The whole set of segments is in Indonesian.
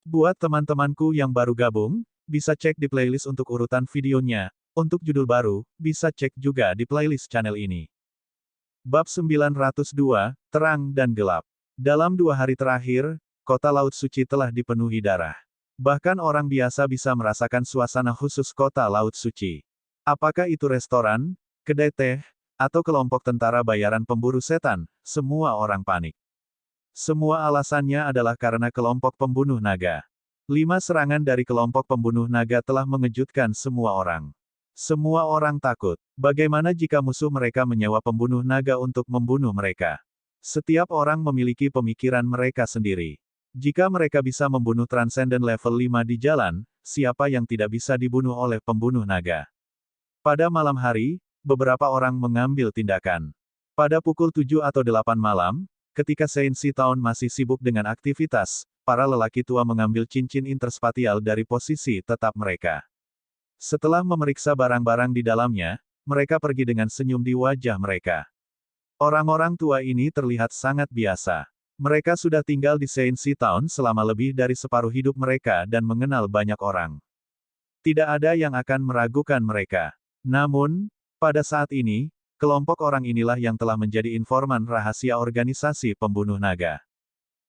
Buat teman-temanku yang baru gabung, bisa cek di playlist untuk urutan videonya. Untuk judul baru, bisa cek juga di playlist channel ini. Bab 902, Terang dan Gelap. Dalam 2 hari terakhir, kota Laut Suci telah dipenuhi darah. Bahkan orang biasa bisa merasakan suasana khusus kota Laut Suci. Apakah itu restoran, kedai teh, atau kelompok tentara bayaran pemburu setan, semua orang panik. Semua alasannya adalah karena kelompok pembunuh naga. 5 serangan dari kelompok pembunuh naga telah mengejutkan semua orang. Semua orang takut. Bagaimana jika musuh mereka menyewa pembunuh naga untuk membunuh mereka? Setiap orang memiliki pemikiran mereka sendiri. Jika mereka bisa membunuh Transcendent level 5 di jalan, siapa yang tidak bisa dibunuh oleh pembunuh naga? Pada malam hari, beberapa orang mengambil tindakan. Pada pukul 7 atau 8 malam, ketika Saint Town masih sibuk dengan aktivitas, para lelaki tua mengambil cincin interspatial dari posisi tetap mereka. Setelah memeriksa barang-barang di dalamnya, mereka pergi dengan senyum di wajah mereka. Orang-orang tua ini terlihat sangat biasa. Mereka sudah tinggal di Saint Town selama lebih dari separuh hidup mereka dan mengenal banyak orang. Tidak ada yang akan meragukan mereka. Namun, pada saat ini, kelompok orang inilah yang telah menjadi informan rahasia organisasi pembunuh naga.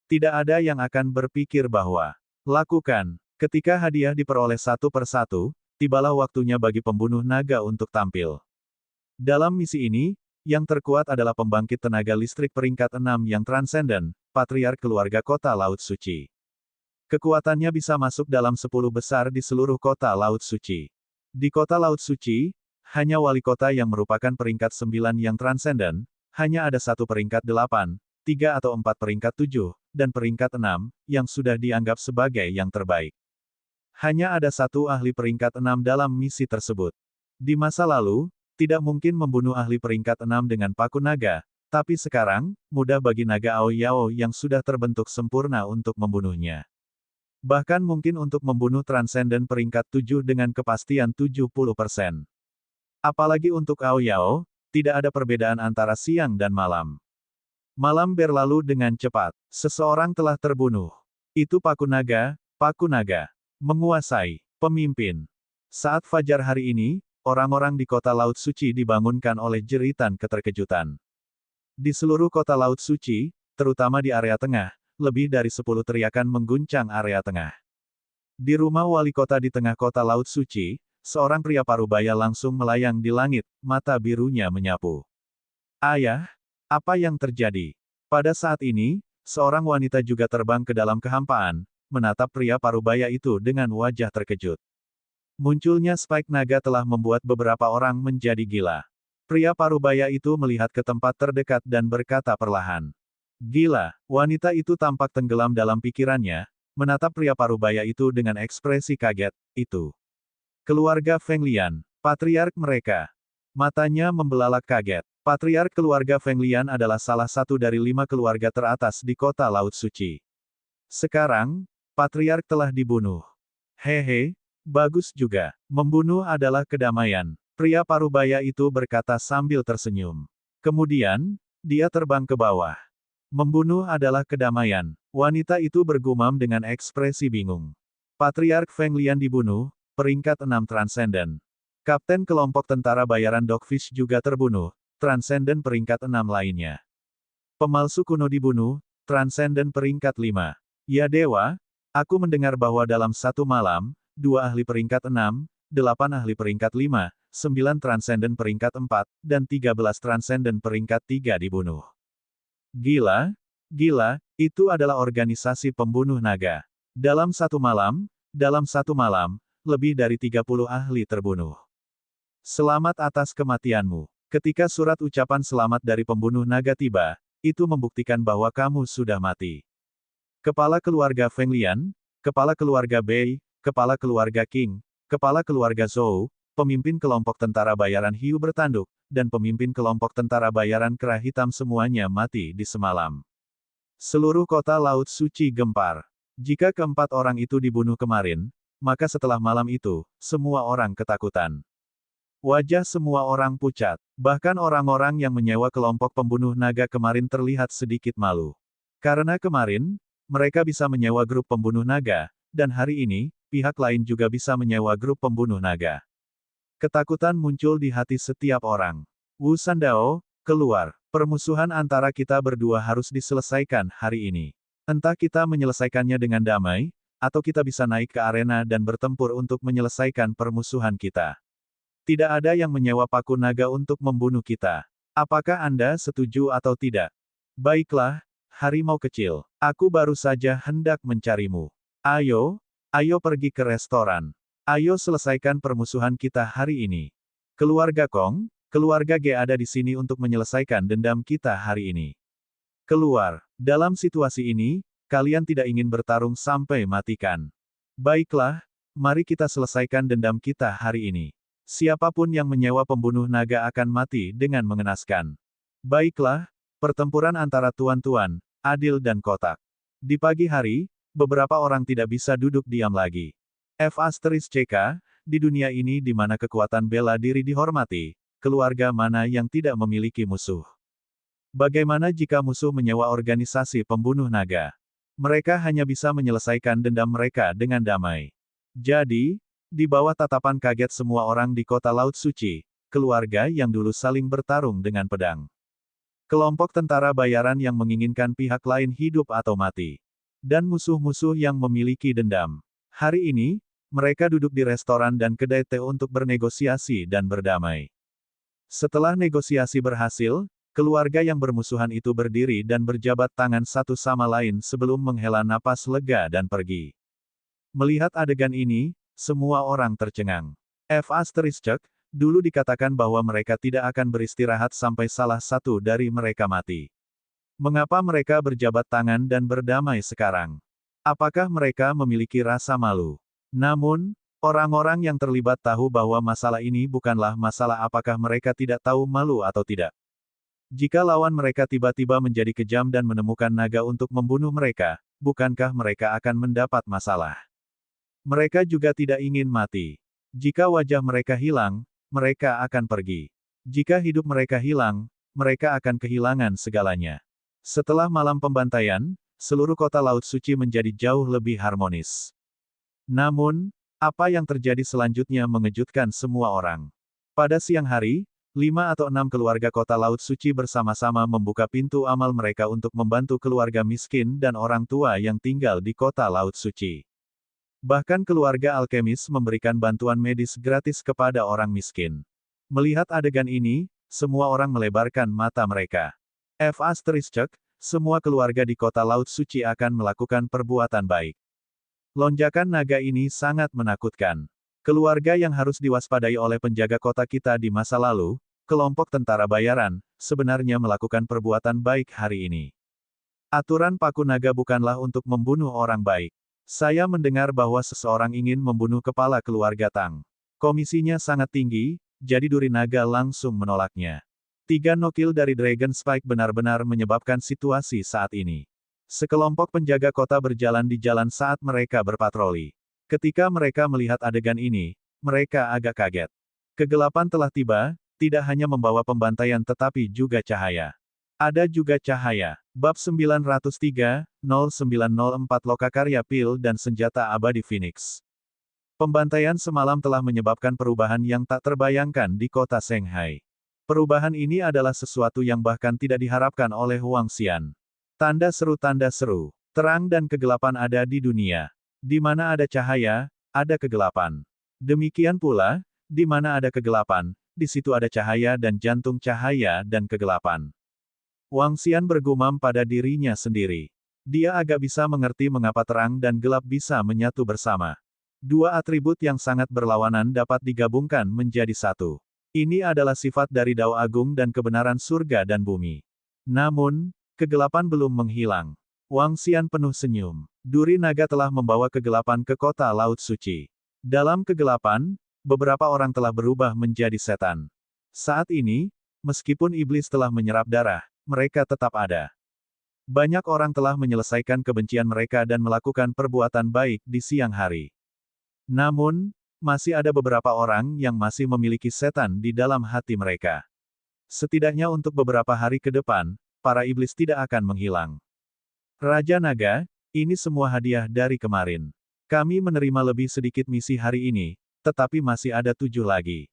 Tidak ada yang akan berpikir bahwa, lakukan, ketika hadiah diperoleh satu persatu, tibalah waktunya bagi pembunuh naga untuk tampil. Dalam misi ini, yang terkuat adalah pembangkit tenaga listrik peringkat 6 yang transenden, patriark keluarga kota Laut Suci. Kekuatannya bisa masuk dalam 10 besar di seluruh kota Laut Suci. Di kota Laut Suci, hanya wali kota yang merupakan peringkat 9 yang transenden, hanya ada satu peringkat 8, 3 atau 4 peringkat 7, dan peringkat 6, yang sudah dianggap sebagai yang terbaik. Hanya ada satu ahli peringkat 6 dalam misi tersebut. Di masa lalu, tidak mungkin membunuh ahli peringkat 6 dengan paku naga, tapi sekarang, mudah bagi naga Ao Yao yang sudah terbentuk sempurna untuk membunuhnya. Bahkan mungkin untuk membunuh transenden peringkat 7 dengan kepastian 70%. Apalagi untuk Ao Yao, tidak ada perbedaan antara siang dan malam. Malam berlalu dengan cepat. Seseorang telah terbunuh. Itu paku naga, menguasai, pemimpin. Saat fajar hari ini, orang-orang di kota Laut Suci dibangunkan oleh jeritan keterkejutan. Di seluruh kota Laut Suci, terutama di area tengah, lebih dari 10 teriakan mengguncang area tengah. Di rumah wali kota di tengah kota Laut Suci, seorang pria parubaya langsung melayang di langit, mata birunya menyapu. Ayah, apa yang terjadi? Pada saat ini, seorang wanita juga terbang ke dalam kehampaan, menatap pria parubaya itu dengan wajah terkejut. Munculnya spike naga telah membuat beberapa orang menjadi gila. Pria parubaya itu melihat ke tempat terdekat dan berkata perlahan. Gila, wanita itu tampak tenggelam dalam pikirannya, menatap pria parubaya itu dengan ekspresi kaget, itu. Keluarga Feng Lian, patriark mereka. Matanya membelalak kaget. Patriark keluarga Feng Lian adalah salah satu dari 5 keluarga teratas di kota Laut Suci. Sekarang, patriark telah dibunuh. Hehe, bagus juga. Membunuh adalah kedamaian. Pria parubaya itu berkata sambil tersenyum. Kemudian, dia terbang ke bawah. Membunuh adalah kedamaian. Wanita itu bergumam dengan ekspresi bingung. Patriark Feng Lian dibunuh, peringkat 6 transenden. Kapten kelompok tentara bayaran Dogfish juga terbunuh, transenden peringkat 6 lainnya. Pemalsu kuno dibunuh, transenden peringkat 5. Ya dewa, aku mendengar bahwa dalam satu malam, 2 ahli peringkat 6, 8 ahli peringkat 5, 9 transenden peringkat 4, dan 13 transenden peringkat 3 dibunuh. Gila, gila, itu adalah organisasi pembunuh naga. Dalam satu malam, lebih dari 30 ahli terbunuh. Selamat atas kematianmu. Ketika surat ucapan selamat dari pembunuh naga tiba, itu membuktikan bahwa kamu sudah mati. Kepala keluarga Feng Lian, kepala keluarga Bei, kepala keluarga Qing, kepala keluarga Zhou, pemimpin kelompok tentara bayaran Hiu bertanduk, dan pemimpin kelompok tentara bayaran Kera Hitam semuanya mati di semalam. Seluruh kota Laut Suci gempar. Jika keempat orang itu dibunuh kemarin, maka setelah malam itu, semua orang ketakutan. Wajah semua orang pucat. Bahkan orang-orang yang menyewa kelompok pembunuh naga kemarin terlihat sedikit malu. Karena kemarin, mereka bisa menyewa grup pembunuh naga, dan hari ini, pihak lain juga bisa menyewa grup pembunuh naga. Ketakutan muncul di hati setiap orang. Wu Sandao, keluar. Permusuhan antara kita berdua harus diselesaikan hari ini. Entah kita menyelesaikannya dengan damai, atau kita bisa naik ke arena dan bertempur untuk menyelesaikan permusuhan kita. Tidak ada yang menyewa paku naga untuk membunuh kita. Apakah Anda setuju atau tidak? Baiklah, harimau kecil. Aku baru saja hendak mencarimu. Ayo, ayo pergi ke restoran. Ayo selesaikan permusuhan kita hari ini. Keluarga Kong, keluarga Ge ada di sini untuk menyelesaikan dendam kita hari ini. Keluar. Dalam situasi ini, kalian tidak ingin bertarung sampai matikan. Baiklah, mari kita selesaikan dendam kita hari ini. Siapapun yang menyewa pembunuh naga akan mati dengan mengenaskan. Baiklah, pertempuran antara tuan-tuan, Adil dan Kotak. Di pagi hari, beberapa orang tidak bisa duduk diam lagi. F***CK, di dunia ini di mana kekuatan bela diri dihormati, keluarga mana yang tidak memiliki musuh? Bagaimana jika musuh menyewa organisasi pembunuh naga? Mereka hanya bisa menyelesaikan dendam mereka dengan damai. Jadi, di bawah tatapan kaget semua orang di kota Laut Suci, keluarga yang dulu saling bertarung dengan pedang. Kelompok tentara bayaran yang menginginkan pihak lain hidup atau mati. Dan musuh-musuh yang memiliki dendam. Hari ini, mereka duduk di restoran dan kedai teh untuk bernegosiasi dan berdamai. Setelah negosiasi berhasil, keluarga yang bermusuhan itu berdiri dan berjabat tangan satu sama lain sebelum menghela napas lega dan pergi. Melihat adegan ini, semua orang tercengang. Dulu dikatakan bahwa mereka tidak akan beristirahat sampai salah satu dari mereka mati. Mengapa mereka berjabat tangan dan berdamai sekarang? Apakah mereka memiliki rasa malu? Namun, orang-orang yang terlibat tahu bahwa masalah ini bukanlah masalah apakah mereka tidak tahu malu atau tidak. Jika lawan mereka tiba-tiba menjadi kejam dan menemukan naga untuk membunuh mereka, bukankah mereka akan mendapat masalah? Mereka juga tidak ingin mati. Jika wajah mereka hilang, mereka akan pergi. Jika hidup mereka hilang, mereka akan kehilangan segalanya. Setelah malam pembantaian, seluruh kota Laut Suci menjadi jauh lebih harmonis. Namun, apa yang terjadi selanjutnya mengejutkan semua orang. Pada siang hari, 5 atau 6 keluarga kota Laut Suci bersama-sama membuka pintu amal mereka untuk membantu keluarga miskin dan orang tua yang tinggal di kota Laut Suci. Bahkan keluarga alkemis memberikan bantuan medis gratis kepada orang miskin. Melihat adegan ini, semua orang melebarkan mata mereka. Semua keluarga di kota Laut Suci akan melakukan perbuatan baik. Lonjakan naga ini sangat menakutkan. Keluarga yang harus diwaspadai oleh penjaga kota kita di masa lalu, kelompok tentara bayaran, sebenarnya melakukan perbuatan baik hari ini. Aturan paku naga bukanlah untuk membunuh orang baik. Saya mendengar bahwa seseorang ingin membunuh kepala keluarga Tang. Komisinya sangat tinggi, jadi Duri Naga langsung menolaknya. 3 nokil dari Dragon Spike benar-benar menyebabkan situasi saat ini. Sekelompok penjaga kota berjalan di jalan saat mereka berpatroli. Ketika mereka melihat adegan ini, mereka agak kaget. Kegelapan telah tiba, tidak hanya membawa pembantaian tetapi juga cahaya. Ada juga cahaya. Bab 903, 0904 Lokakarya Pil dan Senjata Abadi Phoenix. Pembantaian semalam telah menyebabkan perubahan yang tak terbayangkan di kota Shanghai. Perubahan ini adalah sesuatu yang bahkan tidak diharapkan oleh Wang Xian. Tanda seru, terang dan kegelapan ada di dunia. Di mana ada cahaya, ada kegelapan. Demikian pula, di mana ada kegelapan, di situ ada cahaya dan jantung cahaya dan kegelapan. Wang Xian bergumam pada dirinya sendiri. Dia agak bisa mengerti mengapa terang dan gelap bisa menyatu bersama. Dua atribut yang sangat berlawanan dapat digabungkan menjadi satu. Ini adalah sifat dari Dao Agung dan kebenaran surga dan bumi. Namun, kegelapan belum menghilang. Wang Xian penuh senyum. Duri naga telah membawa kegelapan ke kota Laut Suci. Dalam kegelapan, beberapa orang telah berubah menjadi setan. Saat ini, meskipun iblis telah menyerap darah, mereka tetap ada. Banyak orang telah menyelesaikan kebencian mereka dan melakukan perbuatan baik di siang hari. Namun, masih ada beberapa orang yang masih memiliki setan di dalam hati mereka. Setidaknya untuk beberapa hari ke depan, para iblis tidak akan menghilang. Raja Naga, ini semua hadiah dari kemarin. Kami menerima lebih sedikit misi hari ini, tetapi masih ada 7 lagi.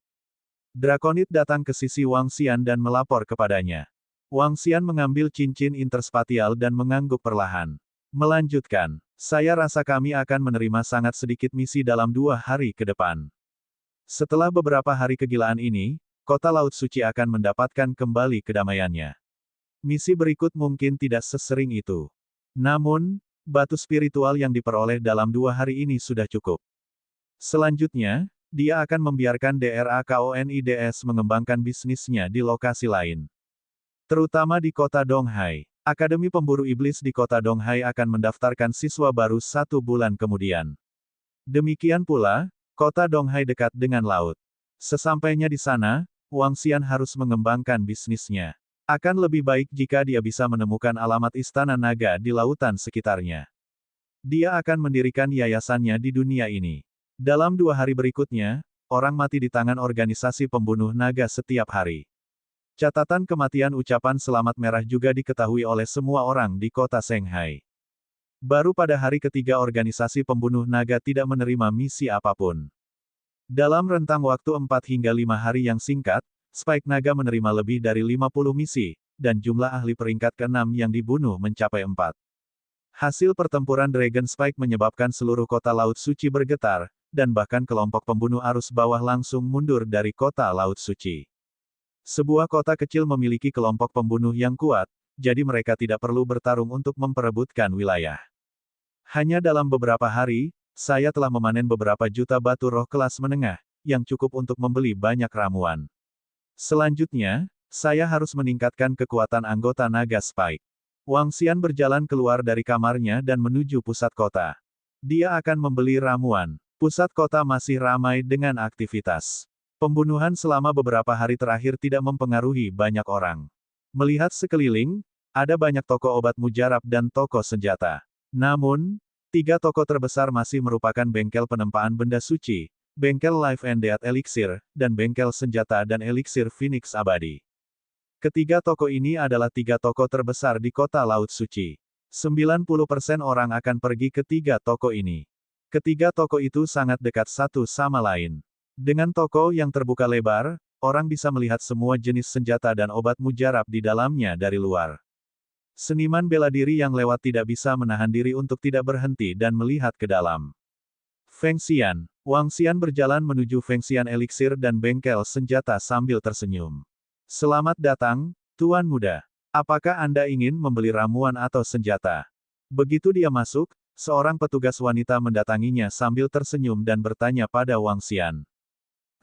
Drakonid datang ke sisi Wang Xian dan melapor kepadanya. Wang Xian mengambil cincin interspatial dan mengangguk perlahan. Melanjutkan, saya rasa kami akan menerima sangat sedikit misi dalam 2 hari ke depan. Setelah beberapa hari kegilaan ini, kota Laut Suci akan mendapatkan kembali kedamaiannya. Misi berikut mungkin tidak sesering itu. Namun, batu spiritual yang diperoleh dalam 2 hari ini sudah cukup. Selanjutnya, dia akan membiarkan DRAKONIDS mengembangkan bisnisnya di lokasi lain. Terutama di kota Donghai. Akademi Pemburu Iblis di kota Donghai akan mendaftarkan siswa baru 1 bulan kemudian. Demikian pula, kota Donghai dekat dengan laut. Sesampainya di sana, Wang Xian harus mengembangkan bisnisnya. Akan lebih baik jika dia bisa menemukan alamat istana naga di lautan sekitarnya. Dia akan mendirikan yayasannya di dunia ini. Dalam 2 hari berikutnya, orang mati di tangan organisasi pembunuh naga setiap hari. Catatan kematian ucapan selamat merah juga diketahui oleh semua orang di kota Shanghai. Baru pada hari ketiga organisasi pembunuh naga tidak menerima misi apapun. Dalam rentang waktu 4 hingga 5 hari yang singkat, Spike Naga menerima lebih dari 50 misi, dan jumlah ahli peringkat ke-6 yang dibunuh mencapai 4. Hasil pertempuran Dragon Spike menyebabkan seluruh kota Laut Suci bergetar, dan bahkan kelompok pembunuh arus bawah langsung mundur dari kota Laut Suci. Sebuah kota kecil memiliki kelompok pembunuh yang kuat, jadi mereka tidak perlu bertarung untuk memperebutkan wilayah. Hanya dalam beberapa hari, saya telah memanen beberapa juta batu roh kelas menengah, yang cukup untuk membeli banyak ramuan. Selanjutnya, saya harus meningkatkan kekuatan anggota naga Spike. Wang Xian berjalan keluar dari kamarnya dan menuju pusat kota. Dia akan membeli ramuan. Pusat kota masih ramai dengan aktivitas. Pembunuhan selama beberapa hari terakhir tidak mempengaruhi banyak orang. Melihat sekeliling, ada banyak toko obat mujarab dan toko senjata. Namun, 3 toko terbesar masih merupakan bengkel penempaan benda suci, bengkel Life and Death Elixir, dan bengkel senjata dan elixir Phoenix Abadi. Ketiga toko ini adalah 3 toko terbesar di kota Laut Suci. 90% orang akan pergi ke 3 toko ini. Ketiga toko itu sangat dekat satu sama lain. Dengan toko yang terbuka lebar, orang bisa melihat semua jenis senjata dan obat mujarab di dalamnya dari luar. Seniman bela diri yang lewat tidak bisa menahan diri untuk tidak berhenti dan melihat ke dalam. Feng Xian. Wang Xian berjalan menuju Feng Xian Elixir dan bengkel senjata sambil tersenyum. Selamat datang, Tuan Muda. Apakah Anda ingin membeli ramuan atau senjata? Begitu dia masuk, seorang petugas wanita mendatanginya sambil tersenyum dan bertanya pada Wang Xian.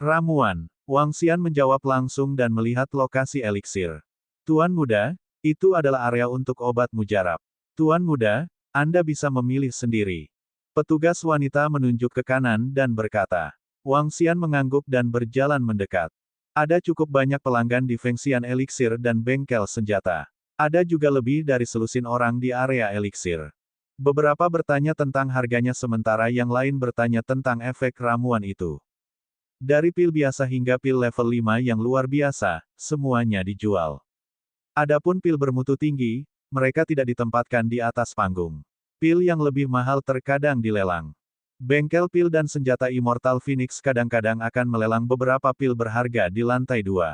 Ramuan. Wang Xian menjawab langsung dan melihat lokasi elixir. Tuan Muda, itu adalah area untuk obat mujarab. Tuan Muda, Anda bisa memilih sendiri. Petugas wanita menunjuk ke kanan dan berkata. Wang Xian mengangguk dan berjalan mendekat. Ada cukup banyak pelanggan di Feng Xian Elixir dan bengkel senjata. Ada juga lebih dari selusin orang di area elixir. Beberapa bertanya tentang harganya sementara yang lain bertanya tentang efek ramuan itu. Dari pil biasa hingga pil level 5 yang luar biasa, semuanya dijual. Adapun pil bermutu tinggi, mereka tidak ditempatkan di atas panggung. Pil yang lebih mahal terkadang dilelang. Bengkel pil dan senjata Immortal Phoenix kadang-kadang akan melelang beberapa pil berharga di lantai 2.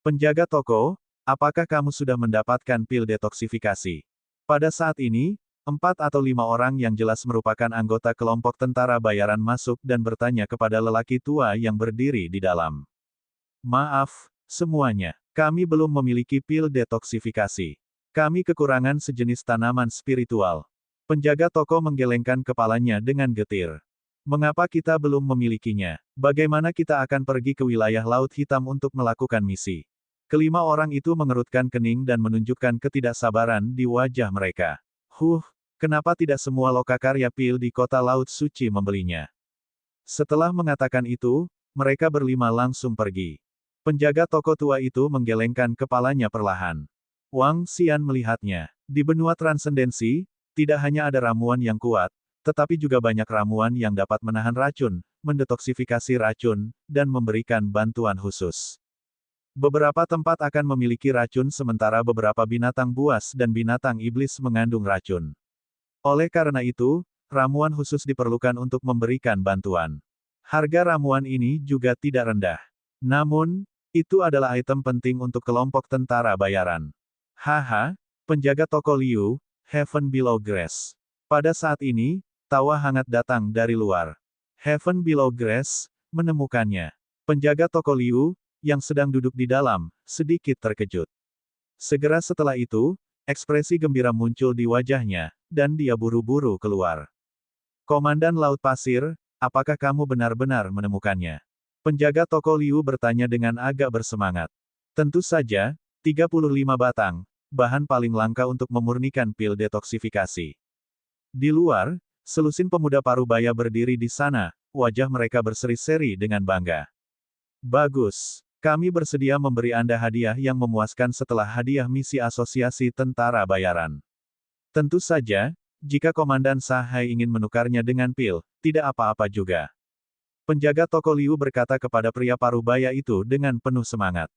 Penjaga toko, apakah kamu sudah mendapatkan pil detoksifikasi? Pada saat ini, 4 atau 5 orang yang jelas merupakan anggota kelompok tentara bayaran masuk dan bertanya kepada lelaki tua yang berdiri di dalam. Maaf, semuanya. Kami belum memiliki pil detoksifikasi. Kami kekurangan sejenis tanaman spiritual. Penjaga toko menggelengkan kepalanya dengan getir. Mengapa kita belum memilikinya? Bagaimana kita akan pergi ke wilayah Laut Hitam untuk melakukan misi? Kelima orang itu mengerutkan kening dan menunjukkan ketidaksabaran di wajah mereka. Kenapa tidak semua lokakarya pil di kota Laut Suci membelinya? Setelah mengatakan itu, mereka berlima langsung pergi. Penjaga toko tua itu menggelengkan kepalanya perlahan. Wang Xian melihatnya. Di benua transendensi, tidak hanya ada ramuan yang kuat, tetapi juga banyak ramuan yang dapat menahan racun, mendetoksifikasi racun, dan memberikan bantuan khusus. Beberapa tempat akan memiliki racun sementara beberapa binatang buas dan binatang iblis mengandung racun. Oleh karena itu, ramuan khusus diperlukan untuk memberikan bantuan. Harga ramuan ini juga tidak rendah. Namun, itu adalah item penting untuk kelompok tentara bayaran. Haha, penjaga toko Liu, Heaven Below Grass. Pada saat ini, tawa hangat datang dari luar. Heaven Below Grass menemukannya. Penjaga toko Liu, yang sedang duduk di dalam, sedikit terkejut. Segera setelah itu, ekspresi gembira muncul di wajahnya, dan dia buru-buru keluar. Komandan Laut Pasir, apakah kamu benar-benar menemukannya? Penjaga toko Liu bertanya dengan agak bersemangat. Tentu saja, 35 batang, bahan paling langka untuk memurnikan pil detoksifikasi. Di luar, selusin pemuda parubaya berdiri di sana, wajah mereka berseri-seri dengan bangga. Bagus. Kami bersedia memberi Anda hadiah yang memuaskan setelah hadiah misi asosiasi tentara bayaran. Tentu saja, jika Komandan Sahai ingin menukarnya dengan pil, tidak apa-apa juga. Penjaga toko Liu berkata kepada pria parubaya itu dengan penuh semangat.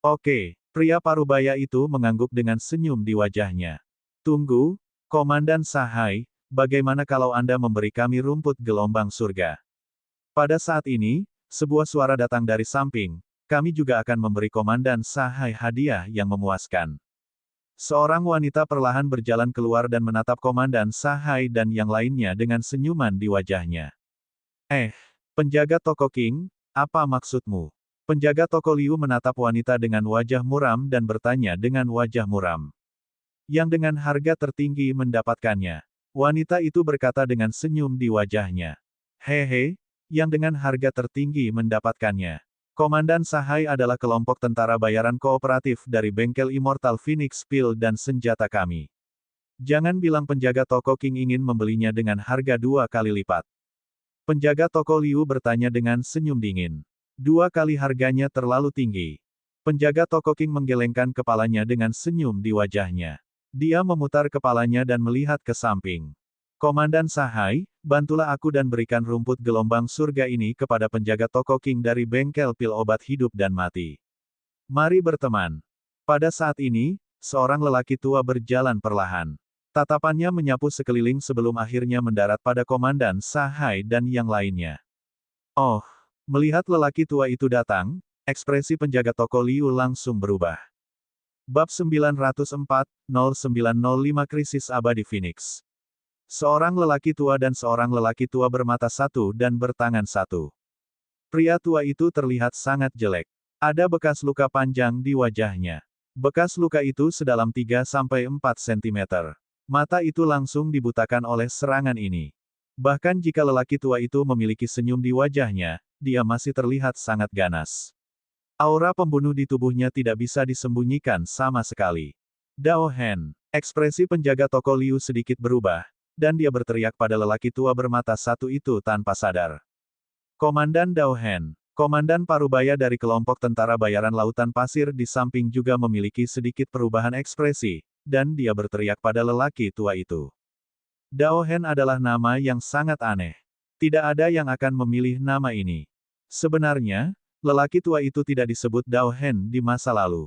Oke, pria parubaya itu mengangguk dengan senyum di wajahnya. Tunggu, Komandan Sahai, bagaimana kalau Anda memberi kami rumput gelombang surga? Pada saat ini, sebuah suara datang dari samping. Kami juga akan memberi Komandan Sahai hadiah yang memuaskan. Seorang wanita perlahan berjalan keluar dan menatap Komandan Sahai dan yang lainnya dengan senyuman di wajahnya. Penjaga toko King, apa maksudmu? Penjaga toko Liu menatap wanita dengan wajah muram dan bertanya dengan wajah muram. Yang dengan harga tertinggi mendapatkannya. Wanita itu berkata dengan senyum di wajahnya. Hehe, yang dengan harga tertinggi mendapatkannya. Komandan Sahai adalah kelompok tentara bayaran kooperatif dari bengkel Immortal Phoenix Pil dan senjata kami. Jangan bilang penjaga toko King ingin membelinya dengan harga 2 kali lipat. Penjaga toko Liu bertanya dengan senyum dingin. 2 kali harganya terlalu tinggi. Penjaga toko King menggelengkan kepalanya dengan senyum di wajahnya. Dia memutar kepalanya dan melihat ke samping. Komandan Sahai, bantulah aku dan berikan rumput gelombang surga ini kepada penjaga toko King dari bengkel pil obat hidup dan mati. Mari berteman. Pada saat ini, seorang lelaki tua berjalan perlahan. Tatapannya menyapu sekeliling sebelum akhirnya mendarat pada Komandan Sahai dan yang lainnya. Oh, melihat lelaki tua itu datang, ekspresi penjaga toko Liu langsung berubah. Bab 904-0905 Krisis Abadi Phoenix. Seorang lelaki tua dan seorang lelaki tua bermata satu dan bertangan satu. Pria tua itu terlihat sangat jelek. Ada bekas luka panjang di wajahnya. Bekas luka itu sedalam 3-4 cm. Mata itu langsung dibutakan oleh serangan ini. Bahkan jika lelaki tua itu memiliki senyum di wajahnya, dia masih terlihat sangat ganas. Aura pembunuh di tubuhnya tidak bisa disembunyikan sama sekali. Dao Hen, ekspresi penjaga toko Liu sedikit berubah, dan dia berteriak pada lelaki tua bermata satu itu tanpa sadar. Komandan Dao Hen, komandan parubaya dari kelompok tentara bayaran lautan pasir di samping juga memiliki sedikit perubahan ekspresi, dan dia berteriak pada lelaki tua itu. Dao Hen adalah nama yang sangat aneh. Tidak ada yang akan memilih nama ini. Sebenarnya, lelaki tua itu tidak disebut Dao Hen di masa lalu.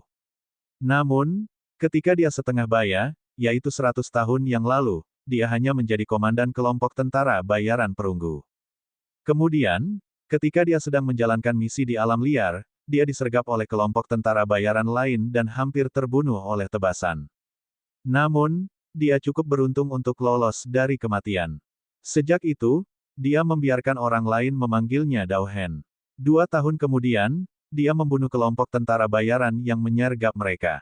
Namun, ketika dia setengah baya, yaitu 100 tahun yang lalu, dia hanya menjadi komandan kelompok tentara bayaran perunggu. Kemudian, ketika dia sedang menjalankan misi di alam liar, dia disergap oleh kelompok tentara bayaran lain dan hampir terbunuh oleh tebasan. Namun, dia cukup beruntung untuk lolos dari kematian. Sejak itu, dia membiarkan orang lain memanggilnya Dao Hen. 2 tahun kemudian, dia membunuh kelompok tentara bayaran yang menyergap mereka.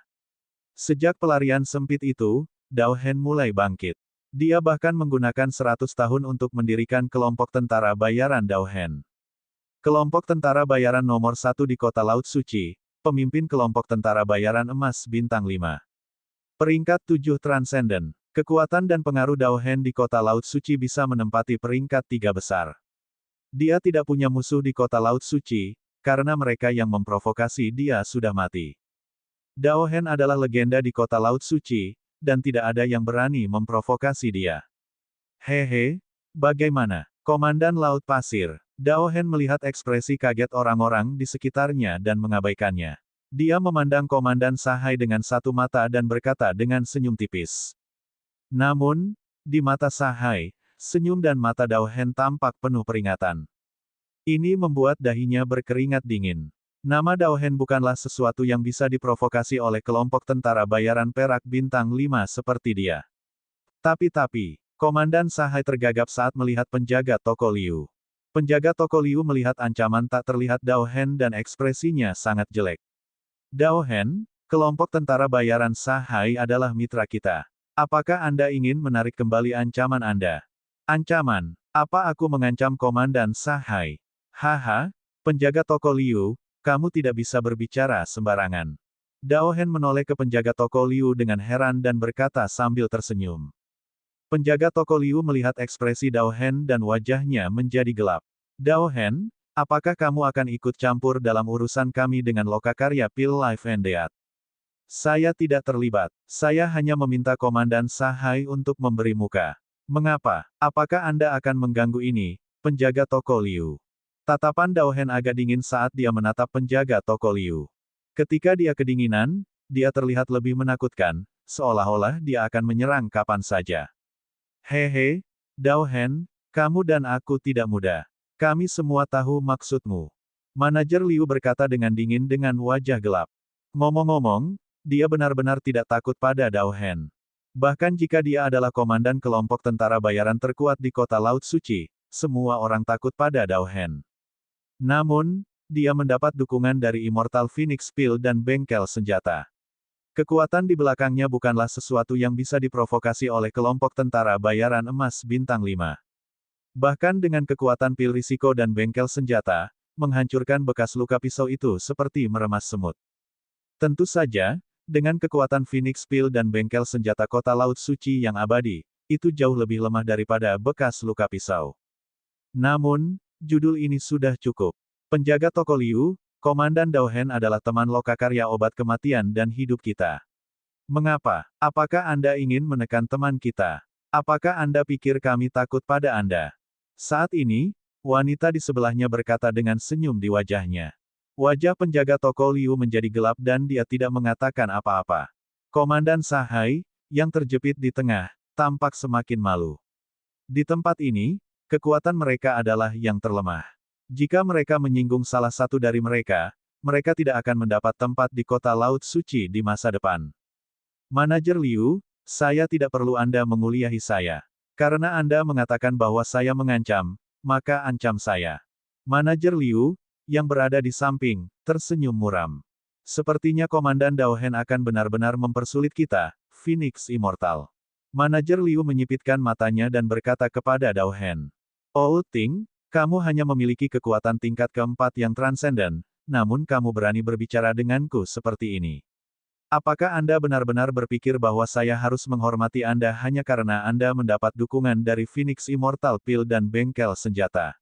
Sejak pelarian sempit itu, Dao Hen mulai bangkit. Dia bahkan menggunakan 100 tahun untuk mendirikan kelompok tentara bayaran Dao Hen. Kelompok tentara bayaran nomor 1 di kota Laut Suci, pemimpin kelompok tentara bayaran emas bintang 5. Peringkat 7 Transcendent. Kekuatan dan pengaruh Dao Hen di kota Laut Suci bisa menempati peringkat 3 besar. Dia tidak punya musuh di kota Laut Suci, karena mereka yang memprovokasi dia sudah mati. Dao Hen adalah legenda di kota Laut Suci, dan tidak ada yang berani memprovokasi dia. Hehe, bagaimana, Komandan Laut Pasir? Dao Hen melihat ekspresi kaget orang-orang di sekitarnya dan mengabaikannya. Dia memandang Komandan Sahai dengan satu mata dan berkata dengan senyum tipis. Namun, di mata Sahai, Senyum dan mata Dao Hen tampak penuh peringatan. Ini membuat dahinya berkeringat dingin. Nama Dao Hen bukanlah sesuatu yang bisa diprovokasi oleh kelompok tentara bayaran perak bintang 5 seperti dia. Tapi, Komandan Sahai tergagap saat melihat penjaga toko Liu. Penjaga toko Liu melihat ancaman tak terlihat Dao Hen dan ekspresinya sangat jelek. Dao Hen, kelompok tentara bayaran Sahai adalah mitra kita. Apakah Anda ingin menarik kembali ancaman Anda? Ancaman? Apa aku mengancam Komandan Sahai? Haha, penjaga toko Liu, kamu tidak bisa berbicara sembarangan. Dao Hen menoleh ke penjaga toko Liu dengan heran dan berkata sambil tersenyum. Penjaga toko Liu melihat ekspresi Dao Hen dan wajahnya menjadi gelap. Dao Hen, apakah kamu akan ikut campur dalam urusan kami dengan lokakarya Pil Life and Death? Saya tidak terlibat. Saya hanya meminta Komandan Sahai untuk memberi muka. Mengapa? Apakah Anda akan mengganggu ini, penjaga toko Liu? Tatapan Dao Hen agak dingin saat dia menatap penjaga toko Liu. Ketika dia kedinginan, dia terlihat lebih menakutkan, seolah-olah dia akan menyerang kapan saja. Hehe, Dao Hen, kamu dan aku tidak muda. Kami semua tahu maksudmu. Manajer Liu berkata dengan dingin dengan wajah gelap. Ngomong-ngomong, dia benar-benar tidak takut pada Dao Hen. Bahkan jika dia adalah komandan kelompok tentara bayaran terkuat di kota Laut Suci, semua orang takut pada Dao Hen. Namun, dia mendapat dukungan dari Immortal Phoenix Pil dan bengkel senjata. Kekuatan di belakangnya bukanlah sesuatu yang bisa diprovokasi oleh kelompok tentara bayaran emas bintang 5. Bahkan dengan kekuatan pil risiko dan bengkel senjata, menghancurkan bekas luka pisau itu seperti meremas semut. Tentu saja, dengan kekuatan Phoenix Pil dan bengkel senjata kota Laut Suci yang abadi, itu jauh lebih lemah daripada bekas luka pisau. Namun, judul ini sudah cukup. Penjaga toko Liu, Komandan Dao Hen adalah teman lokakarya obat kematian dan hidup kita. Mengapa? Apakah Anda ingin menekan teman kita? Apakah Anda pikir kami takut pada Anda? Saat ini, wanita di sebelahnya berkata dengan senyum di wajahnya. Wajah penjaga toko Liu menjadi gelap dan dia tidak mengatakan apa-apa. Komandan Sahai, yang terjepit di tengah, tampak semakin malu. Di tempat ini, kekuatan mereka adalah yang terlemah. Jika mereka menyinggung salah satu dari mereka, mereka tidak akan mendapat tempat di kota Laut Suci di masa depan. Manajer Liu, saya tidak perlu Anda menguliahi saya. Karena Anda mengatakan bahwa saya mengancam, maka ancam saya. Manajer Liu, yang berada di samping, tersenyum muram. Sepertinya Komandan Dao Hen akan benar-benar mempersulit kita, Phoenix Immortal. Manajer Liu menyipitkan matanya dan berkata kepada Dao Hen. Oh Ting, kamu hanya memiliki kekuatan tingkat keempat yang transenden, namun kamu berani berbicara denganku seperti ini. Apakah Anda benar-benar berpikir bahwa saya harus menghormati Anda hanya karena Anda mendapat dukungan dari Phoenix Immortal Pil dan bengkel senjata?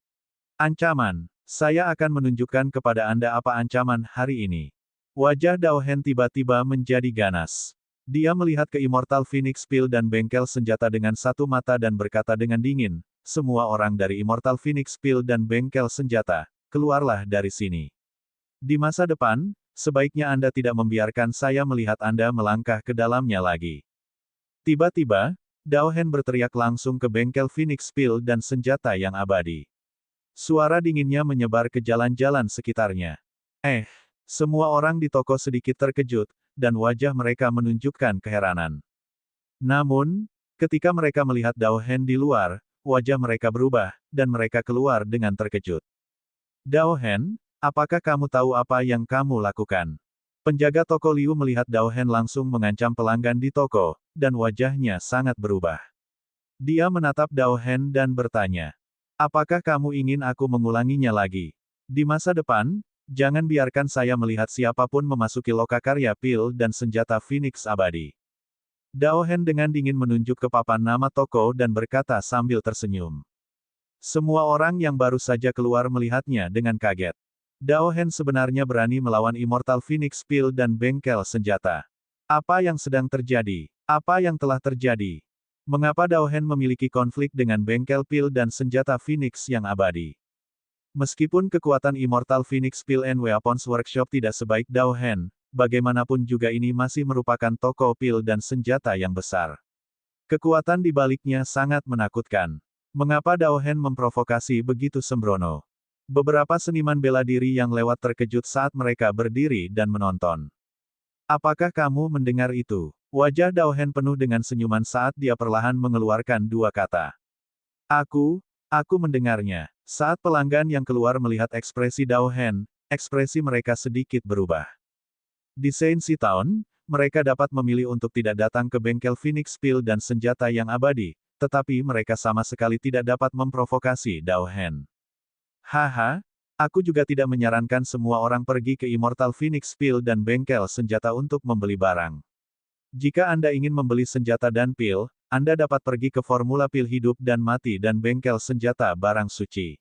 Ancaman. Saya akan menunjukkan kepada Anda apa ancaman hari ini. Wajah Dao Hen tiba-tiba menjadi ganas. Dia melihat ke Immortal Phoenix Pil dan bengkel senjata dengan satu mata dan berkata dengan dingin, semua orang dari Immortal Phoenix Pil dan bengkel senjata, keluarlah dari sini. Di masa depan, sebaiknya Anda tidak membiarkan saya melihat Anda melangkah ke dalamnya lagi. Tiba-tiba, Dao Hen berteriak langsung ke bengkel Phoenix Pil dan senjata yang abadi. Suara dinginnya menyebar ke jalan-jalan sekitarnya. Semua orang di toko sedikit terkejut, dan wajah mereka menunjukkan keheranan. Namun, ketika mereka melihat Dao Hen di luar, wajah mereka berubah, dan mereka keluar dengan terkejut. Dao Hen, apakah kamu tahu apa yang kamu lakukan? Penjaga toko Liu melihat Dao Hen langsung mengancam pelanggan di toko, dan wajahnya sangat berubah. Dia menatap Dao Hen dan bertanya. Apakah kamu ingin aku mengulanginya lagi? Di masa depan, jangan biarkan saya melihat siapapun memasuki lokakarya pil dan senjata Phoenix abadi. Dao Hen dengan dingin menunjuk ke papan nama toko dan berkata sambil tersenyum. Semua orang yang baru saja keluar melihatnya dengan kaget. Dao Hen sebenarnya berani melawan Immortal Phoenix Pil dan bengkel senjata. Apa yang sedang terjadi? Apa yang telah terjadi? Mengapa Dao Hen memiliki konflik dengan bengkel pil dan senjata Phoenix yang abadi? Meskipun kekuatan Immortal Phoenix Pil and Weapons Workshop tidak sebaik Dao Hen, bagaimanapun juga ini masih merupakan toko pil dan senjata yang besar. Kekuatan di baliknya sangat menakutkan. Mengapa Dao Hen memprovokasi begitu sembrono? Beberapa seniman bela diri yang lewat terkejut saat mereka berdiri dan menonton. Apakah kamu mendengar itu? Wajah Dao Hen penuh dengan senyuman saat dia perlahan mengeluarkan dua kata. Aku mendengarnya. Saat pelanggan yang keluar melihat ekspresi Dao Hen, ekspresi mereka sedikit berubah. Di Shenxi Town, mereka dapat memilih untuk tidak datang ke bengkel Phoenix Pil dan senjata yang abadi, tetapi mereka sama sekali tidak dapat memprovokasi Dao Hen. Haha, aku juga tidak menyarankan semua orang pergi ke Immortal Phoenix Pil dan bengkel senjata untuk membeli barang. Jika Anda ingin membeli senjata dan pil, Anda dapat pergi ke Formula Pil Hidup dan Mati dan bengkel senjata barang suci.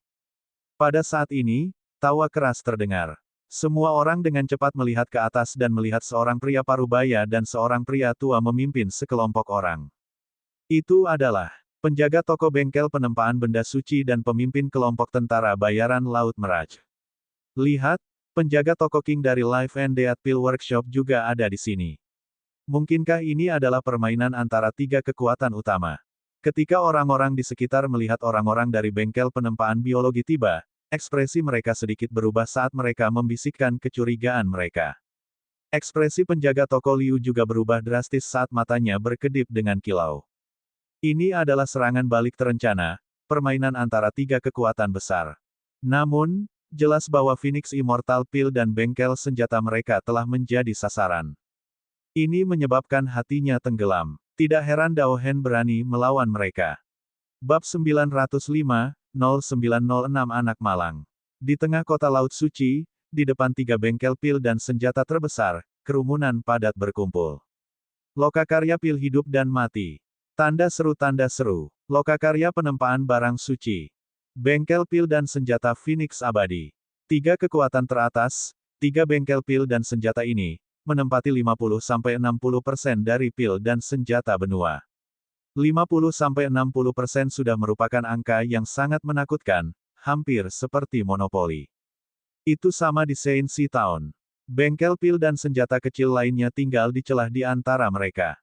Pada saat ini, tawa keras terdengar. Semua orang dengan cepat melihat ke atas dan melihat seorang pria parubaya dan seorang pria tua memimpin sekelompok orang. Itu adalah penjaga toko bengkel penempaan benda suci dan pemimpin kelompok tentara bayaran Laut Meraj. Lihat, penjaga toko King dari Life and Death Pil Workshop juga ada di sini. Mungkinkah ini adalah permainan antara tiga kekuatan utama? Ketika orang-orang di sekitar melihat orang-orang dari bengkel penempaan biologi tiba, ekspresi mereka sedikit berubah saat mereka membisikkan kecurigaan mereka. Ekspresi penjaga toko Liu juga berubah drastis saat matanya berkedip dengan kilau. Ini adalah serangan balik terencana, permainan antara tiga kekuatan besar. Namun, jelas bahwa Phoenix Immortal Pil dan bengkel senjata mereka telah menjadi sasaran. Ini menyebabkan hatinya tenggelam. Tidak heran Dao Hen berani melawan mereka. Bab 905, 0906 Anak Malang. Di tengah kota Laut Suci, di depan tiga bengkel pil dan senjata terbesar, kerumunan padat berkumpul. Lokakarya Pil Hidup dan Mati. Tanda seru, lokakarya penempaan barang suci. Bengkel pil dan senjata Phoenix abadi. Tiga kekuatan teratas, tiga bengkel pil dan senjata ini, menempati 50-60% dari pil dan senjata benua. 50-60% sudah merupakan angka yang sangat menakutkan, hampir seperti monopoli. Itu sama di Shenxi Town. Bengkel pil dan senjata kecil lainnya tinggal di celah di antara mereka.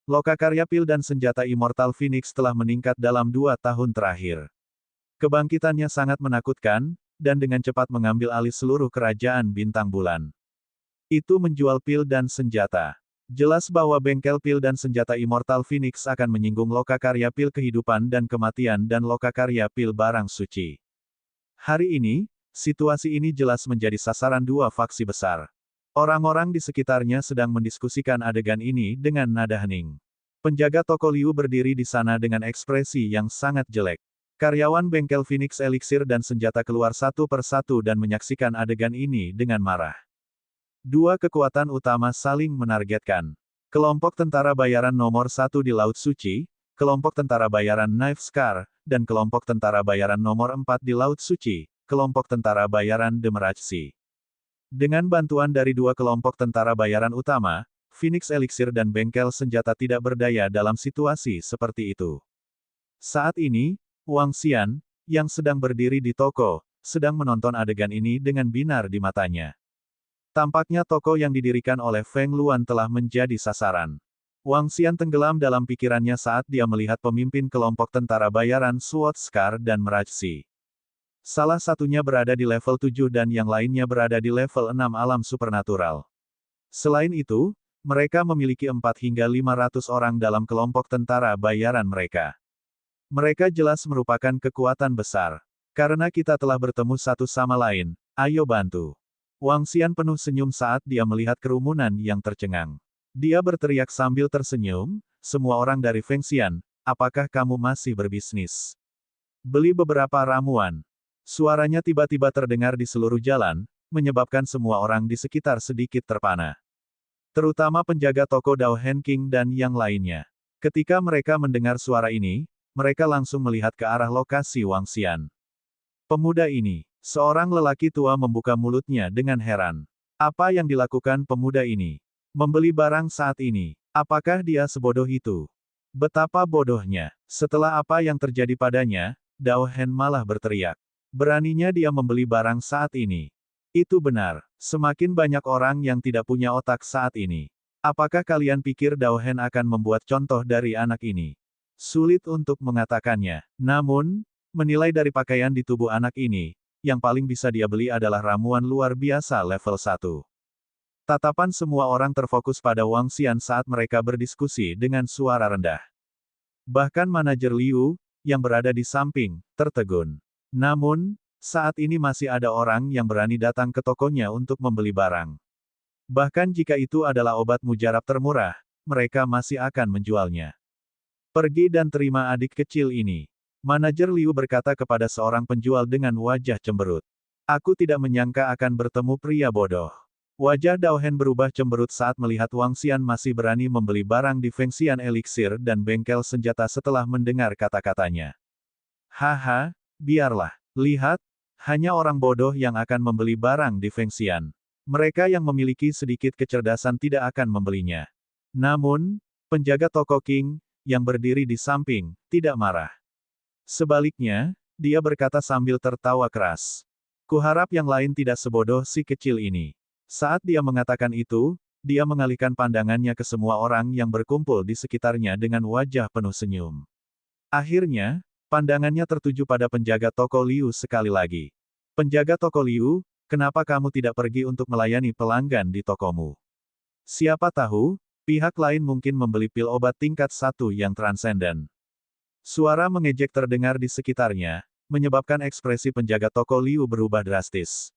Lokakarya pil dan senjata Immortal Phoenix telah meningkat dalam 2 tahun terakhir. Kebangkitannya sangat menakutkan, dan dengan cepat mengambil alih seluruh kerajaan bintang bulan. Itu menjual pil dan senjata. Jelas bahwa bengkel pil dan senjata Immortal Phoenix akan menyinggung lokakarya pil kehidupan dan kematian dan lokakarya pil barang suci. Hari ini, situasi ini jelas menjadi sasaran dua faksi besar. Orang-orang di sekitarnya sedang mendiskusikan adegan ini dengan nada hening. Penjaga toko Liu berdiri di sana dengan ekspresi yang sangat jelek. Karyawan bengkel Phoenix Elixir dan senjata keluar satu persatu dan menyaksikan adegan ini dengan marah. Dua kekuatan utama saling menargetkan. Kelompok tentara bayaran nomor 1 di Laut Suci, kelompok tentara bayaran Knife Scar, dan kelompok tentara bayaran nomor 4 di Laut Suci, kelompok tentara bayaran Demeraj Sea. Dengan bantuan dari dua kelompok tentara bayaran utama, Phoenix Elixir dan bengkel senjata tidak berdaya dalam situasi seperti itu. Saat ini, Wang Xian, yang sedang berdiri di toko, sedang menonton adegan ini dengan binar di matanya. Tampaknya toko yang didirikan oleh Feng Luan telah menjadi sasaran. Wang Xian tenggelam dalam pikirannya saat dia melihat pemimpin kelompok tentara bayaran Sword Scar dan Meraj Sea. Salah satunya berada di level 7 dan yang lainnya berada di level 6 alam supernatural. Selain itu, mereka memiliki 4 hingga 500 orang dalam kelompok tentara bayaran mereka. Mereka jelas merupakan kekuatan besar. Karena kita telah bertemu satu sama lain, ayo bantu. Wang Xian penuh senyum saat dia melihat kerumunan yang tercengang. Dia berteriak sambil tersenyum, semua orang dari Feng Xian, apakah kamu masih berbisnis? Beli beberapa ramuan. Suaranya tiba-tiba terdengar di seluruh jalan, menyebabkan semua orang di sekitar sedikit terpana. Terutama penjaga toko Dao Hen King dan yang lainnya. Ketika mereka mendengar suara ini, mereka langsung melihat ke arah lokasi Wang Xian. Pemuda ini, seorang lelaki tua membuka mulutnya dengan heran. Apa yang dilakukan pemuda ini? Membeli barang saat ini. Apakah dia sebodoh itu? Betapa bodohnya. Setelah apa yang terjadi padanya, Dao Hen malah berteriak. Beraninya dia membeli barang saat ini. Itu benar. Semakin banyak orang yang tidak punya otak saat ini. Apakah kalian pikir Dao Hen akan membuat contoh dari anak ini? Sulit untuk mengatakannya. Namun, menilai dari pakaian di tubuh anak ini, yang paling bisa dia beli adalah ramuan luar biasa level 1. Tatapan semua orang terfokus pada Wang Xian saat mereka berdiskusi dengan suara rendah. Bahkan manajer Liu, yang berada di samping, tertegun. Namun, saat ini masih ada orang yang berani datang ke tokonya untuk membeli barang. Bahkan jika itu adalah obat mujarab termurah, mereka masih akan menjualnya. Pergi dan terima adik kecil ini. Manajer Liu berkata kepada seorang penjual dengan wajah cemberut. Aku tidak menyangka akan bertemu pria bodoh. Wajah Dao Hen berubah cemberut saat melihat Wang Xian masih berani membeli barang di Feng Xian Elixir dan bengkel senjata setelah mendengar kata-katanya. Haha, biarlah. Lihat, hanya orang bodoh yang akan membeli barang di Feng Xian. Mereka yang memiliki sedikit kecerdasan tidak akan membelinya. Namun, penjaga toko King, yang berdiri di samping, tidak marah. Sebaliknya, dia berkata sambil tertawa keras. Kuharap yang lain tidak sebodoh si kecil ini. Saat dia mengatakan itu, dia mengalihkan pandangannya ke semua orang yang berkumpul di sekitarnya dengan wajah penuh senyum. Akhirnya, pandangannya tertuju pada penjaga toko Liu sekali lagi. Penjaga toko Liu, kenapa kamu tidak pergi untuk melayani pelanggan di tokomu? Siapa tahu, pihak lain mungkin membeli pil obat tingkat 1 yang transenden. Suara mengejek terdengar di sekitarnya, menyebabkan ekspresi penjaga toko Liu berubah drastis.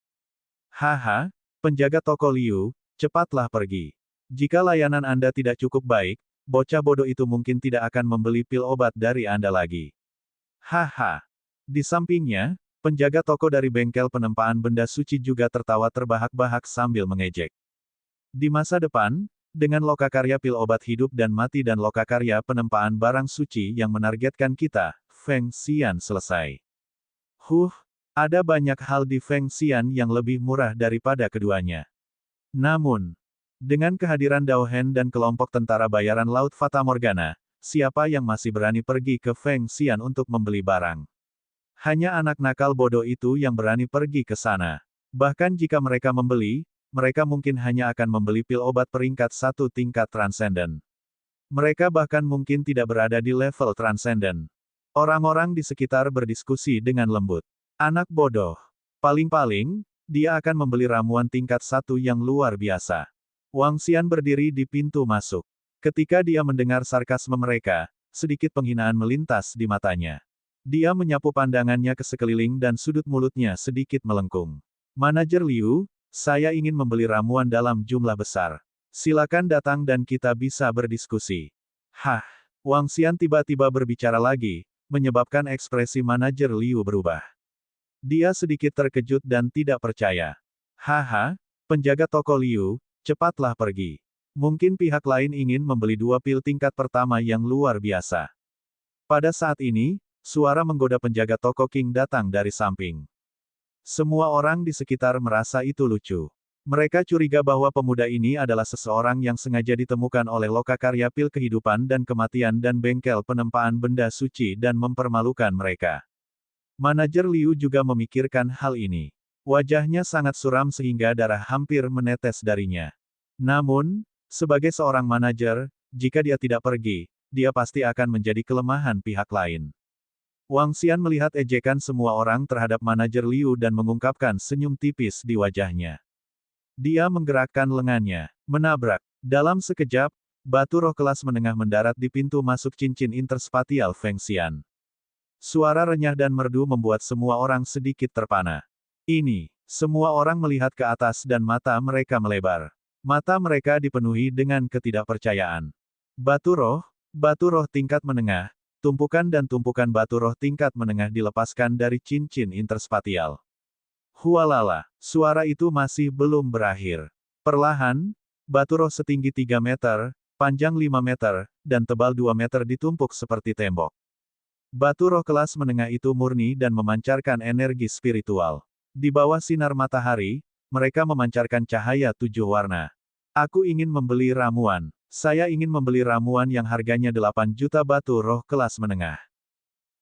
Haha, penjaga toko Liu, cepatlah pergi. Jika layanan Anda tidak cukup baik, bocah bodoh itu mungkin tidak akan membeli pil obat dari Anda lagi. Haha. Di sampingnya, penjaga toko dari bengkel penempaan benda suci juga tertawa terbahak-bahak sambil mengejek. Di masa depan, dengan lokakarya pil obat hidup dan mati dan lokakarya penempaan barang suci yang menargetkan kita, Feng Xian selesai. Ada banyak hal di Feng Xian yang lebih murah daripada keduanya. Namun, dengan kehadiran Dao Hen dan kelompok tentara bayaran Laut Fata Morgana, siapa yang masih berani pergi ke Feng Xian untuk membeli barang? Hanya anak nakal bodoh itu yang berani pergi ke sana. Bahkan jika mereka membeli, mereka mungkin hanya akan membeli pil obat peringkat 1 tingkat transenden. Mereka bahkan mungkin tidak berada di level transenden. Orang-orang di sekitar berdiskusi dengan lembut. Anak bodoh. Paling-paling, dia akan membeli ramuan tingkat 1 yang luar biasa. Wang Xian berdiri di pintu masuk. Ketika dia mendengar sarkasme mereka, sedikit penghinaan melintas di matanya. Dia menyapu pandangannya ke sekeliling dan sudut mulutnya sedikit melengkung. Manajer Liu, saya ingin membeli ramuan dalam jumlah besar. Silakan datang dan kita bisa berdiskusi. Hah, Wang Xian tiba-tiba berbicara lagi, menyebabkan ekspresi manajer Liu berubah. Dia sedikit terkejut dan tidak percaya. Haha, penjaga toko Liu, cepatlah pergi. Mungkin pihak lain ingin membeli 2 pil tingkat pertama yang luar biasa. Pada saat ini, suara menggoda penjaga toko King datang dari samping. Semua orang di sekitar merasa itu lucu. Mereka curiga bahwa pemuda ini adalah seseorang yang sengaja ditemukan oleh lokakarya pil kehidupan dan kematian dan bengkel penempaan benda suci dan mempermalukan mereka. Manajer Liu juga memikirkan hal ini. Wajahnya sangat suram sehingga darah hampir menetes darinya. Namun, sebagai seorang manajer, jika dia tidak pergi, dia pasti akan menjadi kelemahan pihak lain. Wang Xian melihat ejekan semua orang terhadap manajer Liu dan mengungkapkan senyum tipis di wajahnya. Dia menggerakkan lengannya, menabrak. Dalam sekejap, batu roh kelas menengah mendarat di pintu masuk cincin interspatial Feng Xian. Suara renyah dan merdu membuat semua orang sedikit terpana. Ini, semua orang melihat ke atas dan mata mereka melebar. Mata mereka dipenuhi dengan ketidakpercayaan. Batu roh tingkat menengah, tumpukan dan tumpukan batu roh tingkat menengah dilepaskan dari cincin interspatial. Hualala, suara itu masih belum berakhir. Perlahan, batu roh setinggi 3 meter, panjang 5 meter, dan tebal 2 meter ditumpuk seperti tembok. Batu roh kelas menengah itu murni dan memancarkan energi spiritual. Di bawah sinar matahari, mereka memancarkan cahaya 7 warna. Aku ingin membeli ramuan. Saya ingin membeli ramuan yang harganya 8 juta batu roh kelas menengah.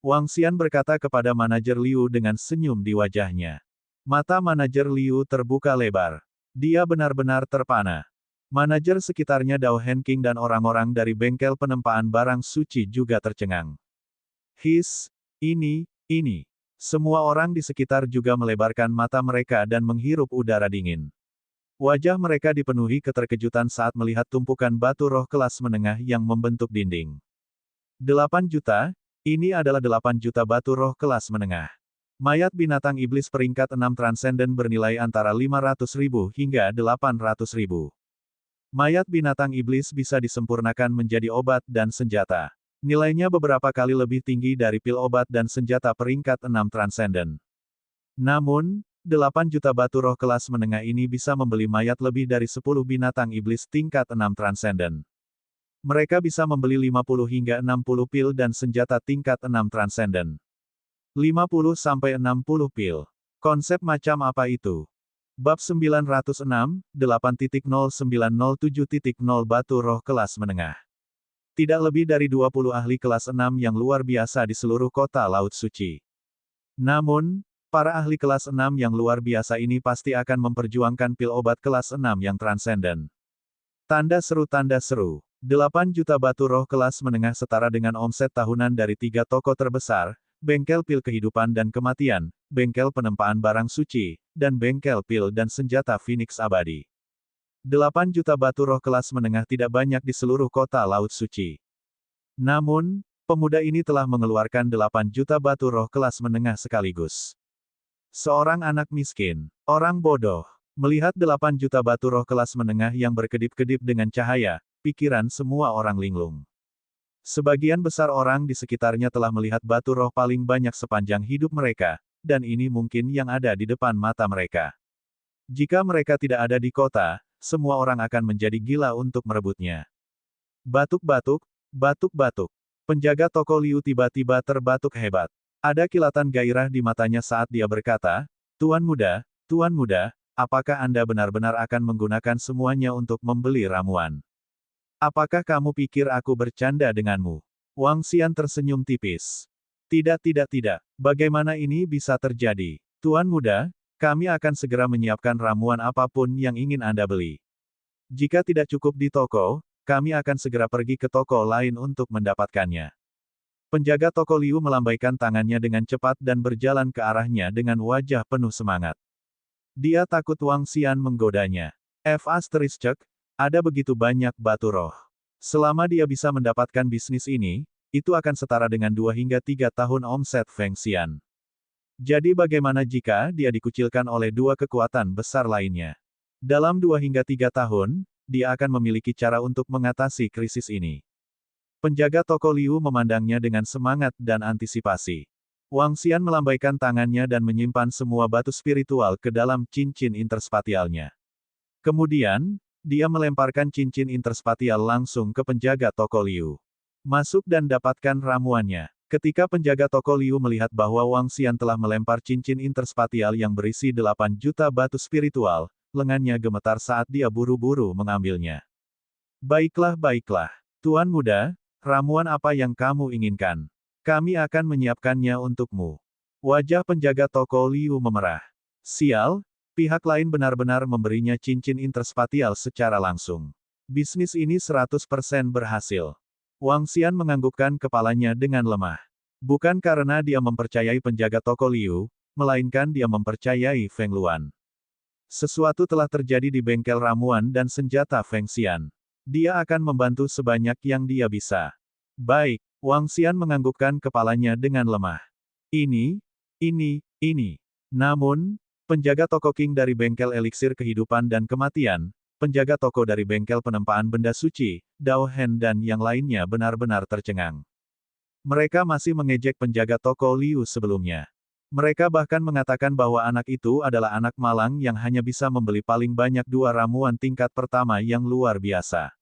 Wang Xian berkata kepada manajer Liu dengan senyum di wajahnya. Mata manajer Liu terbuka lebar. Dia benar-benar terpana. Manajer sekitarnya Dao Hen King dan orang-orang dari bengkel penempaan barang suci juga tercengang. Ini. Semua orang di sekitar juga melebarkan mata mereka dan menghirup udara dingin. Wajah mereka dipenuhi keterkejutan saat melihat tumpukan batu roh kelas menengah yang membentuk dinding. 8 juta? Ini adalah 8 juta batu roh kelas menengah. Mayat binatang iblis peringkat 6 transenden bernilai antara 500.000 hingga 800.000. Mayat binatang iblis bisa disempurnakan menjadi obat dan senjata. Nilainya beberapa kali lebih tinggi dari pil obat dan senjata peringkat 6 transenden. Namun, 8 juta batu roh kelas menengah ini bisa membeli mayat lebih dari 10 binatang iblis tingkat 6 transenden. Mereka bisa membeli 50 hingga 60 pil dan senjata tingkat 6 transenden. 50-60 pil. Konsep macam apa itu? Bab 906, 8.0907.0 Batu Roh Kelas Menengah. Tidak lebih dari 20 ahli kelas 6 yang luar biasa di seluruh kota Laut Suci. Namun, para ahli kelas 6 yang luar biasa ini pasti akan memperjuangkan pil obat kelas 6 yang transenden. Tanda seru. 8 juta batu roh kelas menengah setara dengan omset tahunan dari 3 toko terbesar, bengkel pil kehidupan dan kematian, bengkel penempaan barang suci, dan bengkel pil dan senjata Phoenix abadi. 8 juta batu roh kelas menengah tidak banyak di seluruh kota Laut Suci. Namun, pemuda ini telah mengeluarkan 8 juta batu roh kelas menengah sekaligus. Seorang anak miskin, orang bodoh, melihat 8 juta batu roh kelas menengah yang berkedip-kedip dengan cahaya, pikiran semua orang linglung. Sebagian besar orang di sekitarnya telah melihat batu roh paling banyak sepanjang hidup mereka, dan ini mungkin yang ada di depan mata mereka. Jika mereka tidak ada di kota, semua orang akan menjadi gila untuk merebutnya. Batuk-batuk. Penjaga toko Liu tiba-tiba terbatuk hebat. Ada kilatan gairah di matanya saat dia berkata, Tuan muda, apakah Anda benar-benar akan menggunakan semuanya untuk membeli ramuan? Apakah kamu pikir aku bercanda denganmu? Wang Xian tersenyum tipis. Tidak. Bagaimana ini bisa terjadi? Tuan muda, kami akan segera menyiapkan ramuan apapun yang ingin Anda beli. Jika tidak cukup di toko, kami akan segera pergi ke toko lain untuk mendapatkannya. Penjaga toko Liu melambaikan tangannya dengan cepat dan berjalan ke arahnya dengan wajah penuh semangat. Dia takut Wang Xian menggodanya. Ada begitu banyak batu roh. Selama dia bisa mendapatkan bisnis ini, itu akan setara dengan 2 hingga 3 tahun omset Feng Xian. Jadi bagaimana jika dia dikucilkan oleh 2 kekuatan besar lainnya? Dalam 2 hingga 3 tahun, dia akan memiliki cara untuk mengatasi krisis ini. Penjaga toko Liu memandangnya dengan semangat dan antisipasi. Wang Xian melambaikan tangannya dan menyimpan semua batu spiritual ke dalam cincin interspatialnya. Kemudian, dia melemparkan cincin interspatial langsung ke penjaga toko Liu. Masuk dan dapatkan ramuannya. Ketika penjaga toko Liu melihat bahwa Wang Xian telah melempar cincin interspatial yang berisi 8 juta batu spiritual, lengannya gemetar saat dia buru-buru mengambilnya. Baiklah. Tuan muda, ramuan apa yang kamu inginkan? Kami akan menyiapkannya untukmu. Wajah penjaga toko Liu memerah. Sial, pihak lain benar-benar memberinya cincin interspatial secara langsung. Bisnis ini 100% berhasil. Wang Xian menganggukkan kepalanya dengan lemah. Bukan karena dia mempercayai penjaga toko Liu, melainkan dia mempercayai Feng Luan. Sesuatu telah terjadi di bengkel ramuan dan senjata Feng Xian. Dia akan membantu sebanyak yang dia bisa. Baik, Wang Xian menganggukkan kepalanya dengan lemah. Ini. Namun, penjaga toko King dari bengkel eliksir kehidupan dan kematian, penjaga toko dari bengkel penempaan benda suci, Dao Hen dan yang lainnya benar-benar tercengang. Mereka masih mengejek penjaga toko Liu sebelumnya. Mereka bahkan mengatakan bahwa anak itu adalah anak malang yang hanya bisa membeli paling banyak 2 ramuan tingkat pertama yang luar biasa.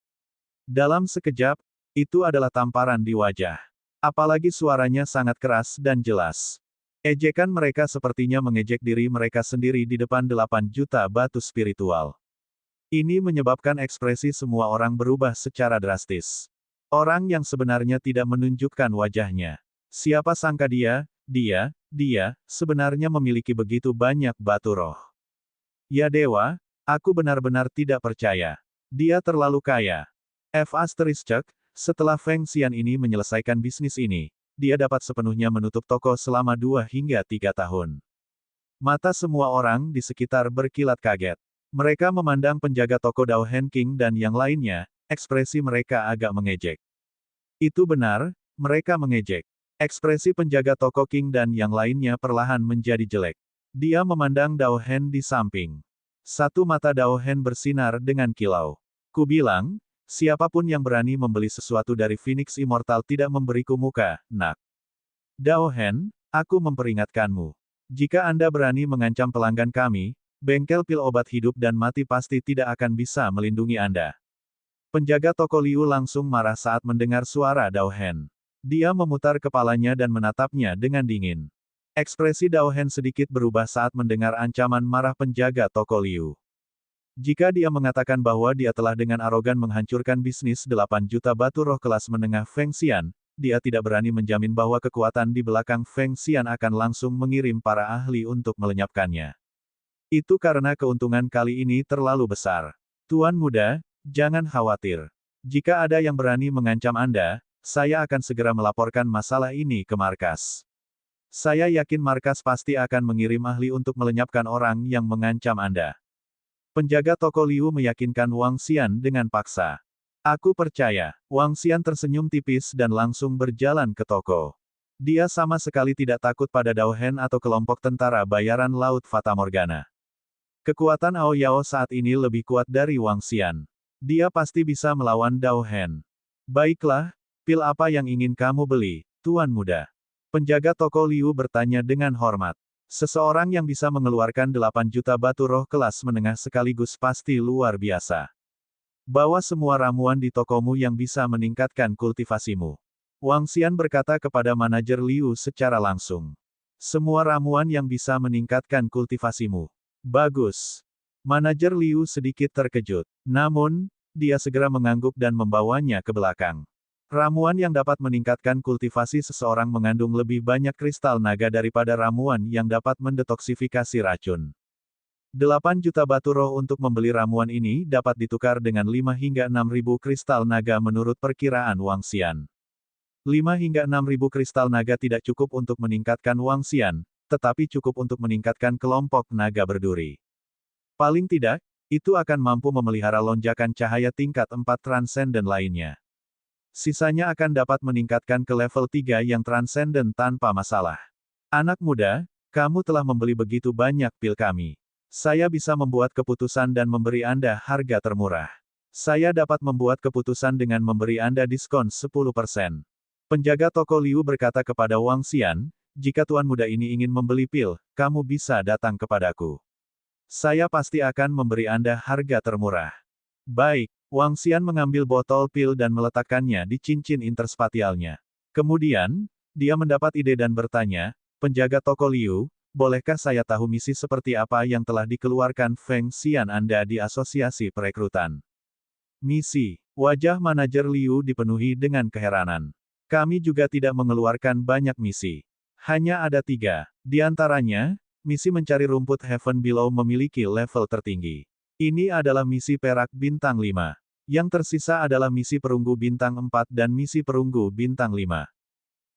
Dalam sekejap, itu adalah tamparan di wajah. Apalagi suaranya sangat keras dan jelas. Ejekan mereka sepertinya mengejek diri mereka sendiri di depan 8 juta batu spiritual. Ini menyebabkan ekspresi semua orang berubah secara drastis. Orang yang sebenarnya tidak menunjukkan wajahnya. Siapa sangka dia sebenarnya memiliki begitu banyak batu roh. Ya dewa, aku benar-benar tidak percaya. Dia terlalu kaya. Setelah Feng Xian ini menyelesaikan bisnis ini, dia dapat sepenuhnya menutup toko selama 2 hingga 3 tahun. Mata semua orang di sekitar berkilat kaget. Mereka memandang penjaga toko Dao Hen King dan yang lainnya, ekspresi mereka agak mengejek. Itu benar, mereka mengejek. Ekspresi penjaga toko King dan yang lainnya perlahan menjadi jelek. Dia memandang Dao Hen di samping. Satu mata Dao Hen bersinar dengan kilau. Ku bilang, siapapun yang berani membeli sesuatu dari Phoenix Immortal tidak memberiku muka, nak. Dao Hen, aku memperingatkanmu. Jika Anda berani mengancam pelanggan kami, bengkel pil obat hidup dan mati pasti tidak akan bisa melindungi Anda. Penjaga toko Liu langsung marah saat mendengar suara Dao Hen. Dia memutar kepalanya dan menatapnya dengan dingin. Ekspresi Dao Hen sedikit berubah saat mendengar ancaman marah penjaga toko Liu. Jika dia mengatakan bahwa dia telah dengan arogan menghancurkan bisnis 8 juta batu roh kelas menengah Feng Xian, dia tidak berani menjamin bahwa kekuatan di belakang Feng Xian akan langsung mengirim para ahli untuk melenyapkannya. Itu karena keuntungan kali ini terlalu besar. Tuan muda, jangan khawatir. Jika ada yang berani mengancam Anda, saya akan segera melaporkan masalah ini ke markas. Saya yakin markas pasti akan mengirim ahli untuk melenyapkan orang yang mengancam Anda. Penjaga toko Liu meyakinkan Wang Xian dengan paksa. Aku percaya. Wang Xian tersenyum tipis dan langsung berjalan ke toko. Dia sama sekali tidak takut pada Dao Hen atau kelompok tentara bayaran Laut Fata Morgana. Kekuatan Ao Yao saat ini lebih kuat dari Wang Xian. Dia pasti bisa melawan Dao Hen. Baiklah, pil apa yang ingin kamu beli, Tuan Muda? Penjaga toko Liu bertanya dengan hormat. Seseorang yang bisa mengeluarkan 8 juta batu roh kelas menengah sekaligus pasti luar biasa. Bawa semua ramuan di tokomu yang bisa meningkatkan kultivasimu. Wang Xian berkata kepada manajer Liu secara langsung. Semua ramuan yang bisa meningkatkan kultivasimu. Bagus. Manajer Liu sedikit terkejut. Namun, dia segera mengangguk dan membawanya ke belakang. Ramuan yang dapat meningkatkan kultivasi seseorang mengandung lebih banyak kristal naga daripada ramuan yang dapat mendetoksifikasi racun. 8 juta batu roh untuk membeli ramuan ini dapat ditukar dengan 5 hingga 6.000 kristal naga menurut perkiraan Wang Xian. 5 hingga 6.000 kristal naga tidak cukup untuk meningkatkan Wang Xian, tetapi cukup untuk meningkatkan kelompok naga berduri. Paling tidak, itu akan mampu memelihara lonjakan cahaya tingkat 4 transenden lainnya. Sisanya akan dapat meningkatkan ke level 3 yang transenden tanpa masalah. Anak muda, kamu telah membeli begitu banyak pil kami. Saya bisa membuat keputusan dan memberi Anda harga termurah. Saya dapat membuat keputusan dengan memberi Anda diskon 10%. Penjaga toko Liu berkata kepada Wang Xian, jika tuan muda ini ingin membeli pil, kamu bisa datang kepadaku. Saya pasti akan memberi Anda harga termurah. Baik, Wang Xian mengambil botol pil dan meletakkannya di cincin interspatialnya. Kemudian, dia mendapat ide dan bertanya, penjaga toko Liu, bolehkah saya tahu misi seperti apa yang telah dikeluarkan Feng Xian Anda di asosiasi perekrutan? Misi. Wajah manajer Liu dipenuhi dengan keheranan. Kami juga tidak mengeluarkan banyak misi. Hanya ada 3. Di antaranya, misi mencari rumput Heaven Below memiliki level tertinggi. Ini adalah misi perak bintang 5. Yang tersisa adalah misi perunggu bintang 4 dan misi perunggu bintang 5.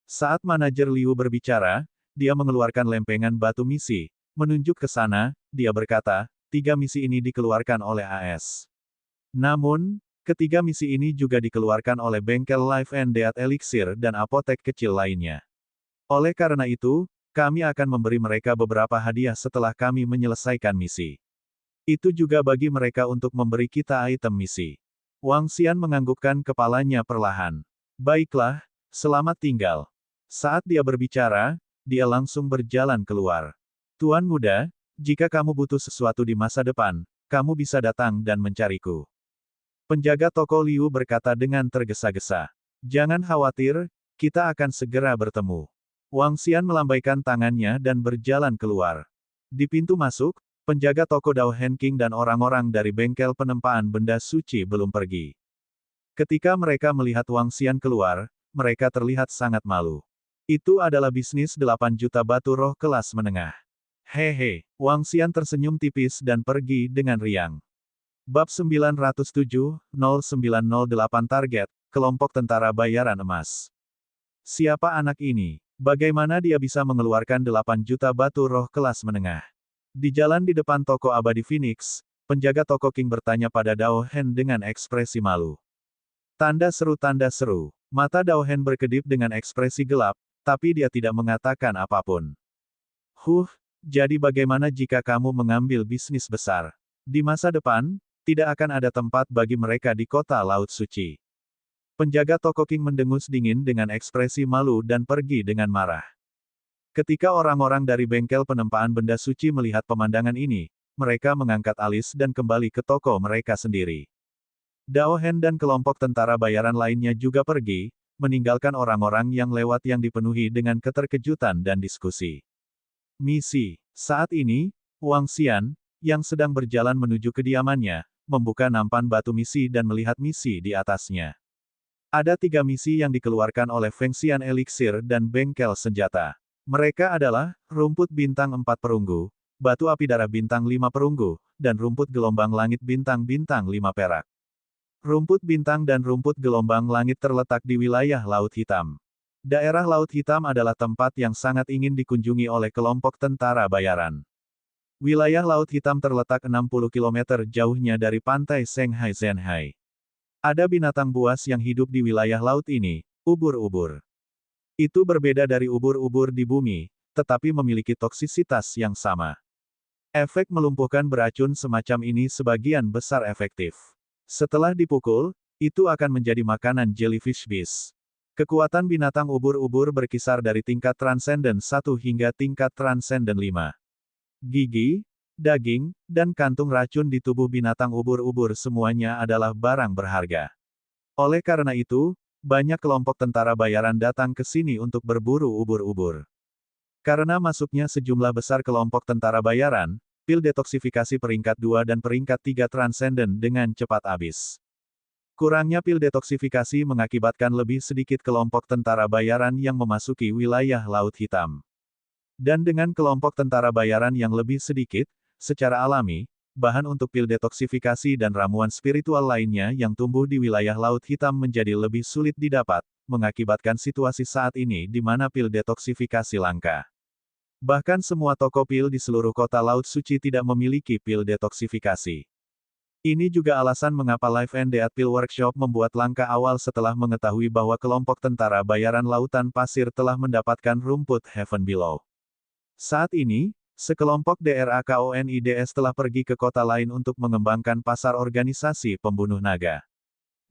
Saat manajer Liu berbicara, dia mengeluarkan lempengan batu misi. Menunjuk ke sana, dia berkata, 3 misi ini dikeluarkan oleh AS. Namun, ketiga misi ini juga dikeluarkan oleh bengkel Life and Death Elixir dan apotek kecil lainnya. Oleh karena itu, kami akan memberi mereka beberapa hadiah setelah kami menyelesaikan misi. Itu juga bagi mereka untuk memberi kita item misi. Wang Xian menganggukkan kepalanya perlahan. Baiklah, selamat tinggal. Saat dia berbicara, dia langsung berjalan keluar. Tuan muda, jika kamu butuh sesuatu di masa depan, kamu bisa datang dan mencariku. Penjaga toko Liu berkata dengan tergesa-gesa. Jangan khawatir, kita akan segera bertemu. Wang Xian melambaikan tangannya dan berjalan keluar. Di pintu masuk, penjaga toko Dao Hen King dan orang-orang dari bengkel penempaan benda suci belum pergi. Ketika mereka melihat Wang Xian keluar, mereka terlihat sangat malu. Itu adalah bisnis 8 juta batu roh kelas menengah. Hehe, Wang Xian tersenyum tipis dan pergi dengan riang. Bab 907-0908 Target, Kelompok Tentara Bayaran Emas. Siapa anak ini? Bagaimana dia bisa mengeluarkan 8 juta batu roh kelas menengah? Di jalan di depan toko abadi Phoenix, penjaga toko King bertanya pada Dao Hen dengan ekspresi malu. Tanda seru. Mata Dao Hen berkedip dengan ekspresi gelap, tapi dia tidak mengatakan apapun. Jadi bagaimana jika kamu mengambil bisnis besar? Di masa depan, tidak akan ada tempat bagi mereka di kota Laut Suci. Penjaga toko King mendengus dingin dengan ekspresi malu dan pergi dengan marah. Ketika orang-orang dari bengkel penempaan benda suci melihat pemandangan ini, mereka mengangkat alis dan kembali ke toko mereka sendiri. Dao Hen dan kelompok tentara bayaran lainnya juga pergi, meninggalkan orang-orang yang lewat yang dipenuhi dengan keterkejutan dan diskusi. Misi. Saat ini, Wang Xian, yang sedang berjalan menuju kediamannya, membuka nampan batu misi dan melihat misi di atasnya. Ada 3 misi yang dikeluarkan oleh Feng Xian Elixir dan bengkel senjata. Mereka adalah, rumput bintang 4 perunggu, batu api darah bintang 5 perunggu, dan rumput gelombang langit bintang-bintang 5 perak. Rumput bintang dan rumput gelombang langit terletak di wilayah Laut Hitam. Daerah Laut Hitam adalah tempat yang sangat ingin dikunjungi oleh kelompok tentara bayaran. Wilayah Laut Hitam terletak 60 km jauhnya dari pantai Shanghai Zhenhai. Ada binatang buas yang hidup di wilayah laut ini, ubur-ubur. Itu berbeda dari ubur-ubur di bumi, tetapi memiliki toksisitas yang sama. Efek melumpuhkan beracun semacam ini sebagian besar efektif. Setelah dipukul, itu akan menjadi makanan jellyfish beast. Kekuatan binatang ubur-ubur berkisar dari tingkat transenden 1 hingga tingkat transenden 5. Gigi, daging, dan kantung racun di tubuh binatang ubur-ubur semuanya adalah barang berharga. Oleh karena itu, banyak kelompok tentara bayaran datang ke sini untuk berburu ubur-ubur. Karena masuknya sejumlah besar kelompok tentara bayaran, pil detoksifikasi peringkat 2 dan peringkat 3 transenden dengan cepat habis. Kurangnya pil detoksifikasi mengakibatkan lebih sedikit kelompok tentara bayaran yang memasuki wilayah Laut Hitam. Dan dengan kelompok tentara bayaran yang lebih sedikit, secara alami, bahan untuk pil detoksifikasi dan ramuan spiritual lainnya yang tumbuh di wilayah Laut Hitam menjadi lebih sulit didapat, mengakibatkan situasi saat ini di mana pil detoksifikasi langka. Bahkan semua toko pil di seluruh kota Laut Suci tidak memiliki pil detoksifikasi. Ini juga alasan mengapa Life and Death Pill Workshop membuat langkah awal setelah mengetahui bahwa kelompok tentara bayaran lautan pasir telah mendapatkan rumput Heaven Below. Saat ini, sekelompok DRAKONIDS telah pergi ke kota lain untuk mengembangkan pasar organisasi pembunuh naga.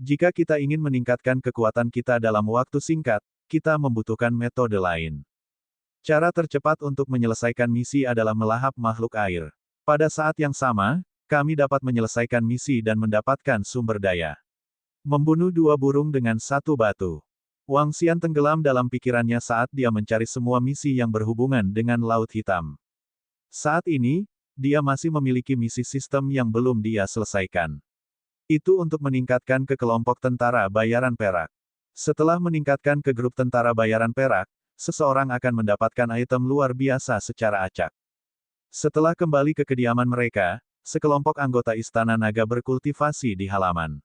Jika kita ingin meningkatkan kekuatan kita dalam waktu singkat, kita membutuhkan metode lain. Cara tercepat untuk menyelesaikan misi adalah melahap makhluk air. Pada saat yang sama, kami dapat menyelesaikan misi dan mendapatkan sumber daya. Membunuh 2 burung dengan 1 batu. Wang Xian tenggelam dalam pikirannya saat dia mencari semua misi yang berhubungan dengan Laut Hitam. Saat ini, dia masih memiliki misi sistem yang belum dia selesaikan. Itu untuk meningkatkan ke kelompok tentara bayaran perak. Setelah meningkatkan ke grup tentara bayaran perak, seseorang akan mendapatkan item luar biasa secara acak. Setelah kembali ke kediaman mereka, sekelompok anggota Istana Naga berkultivasi di halaman.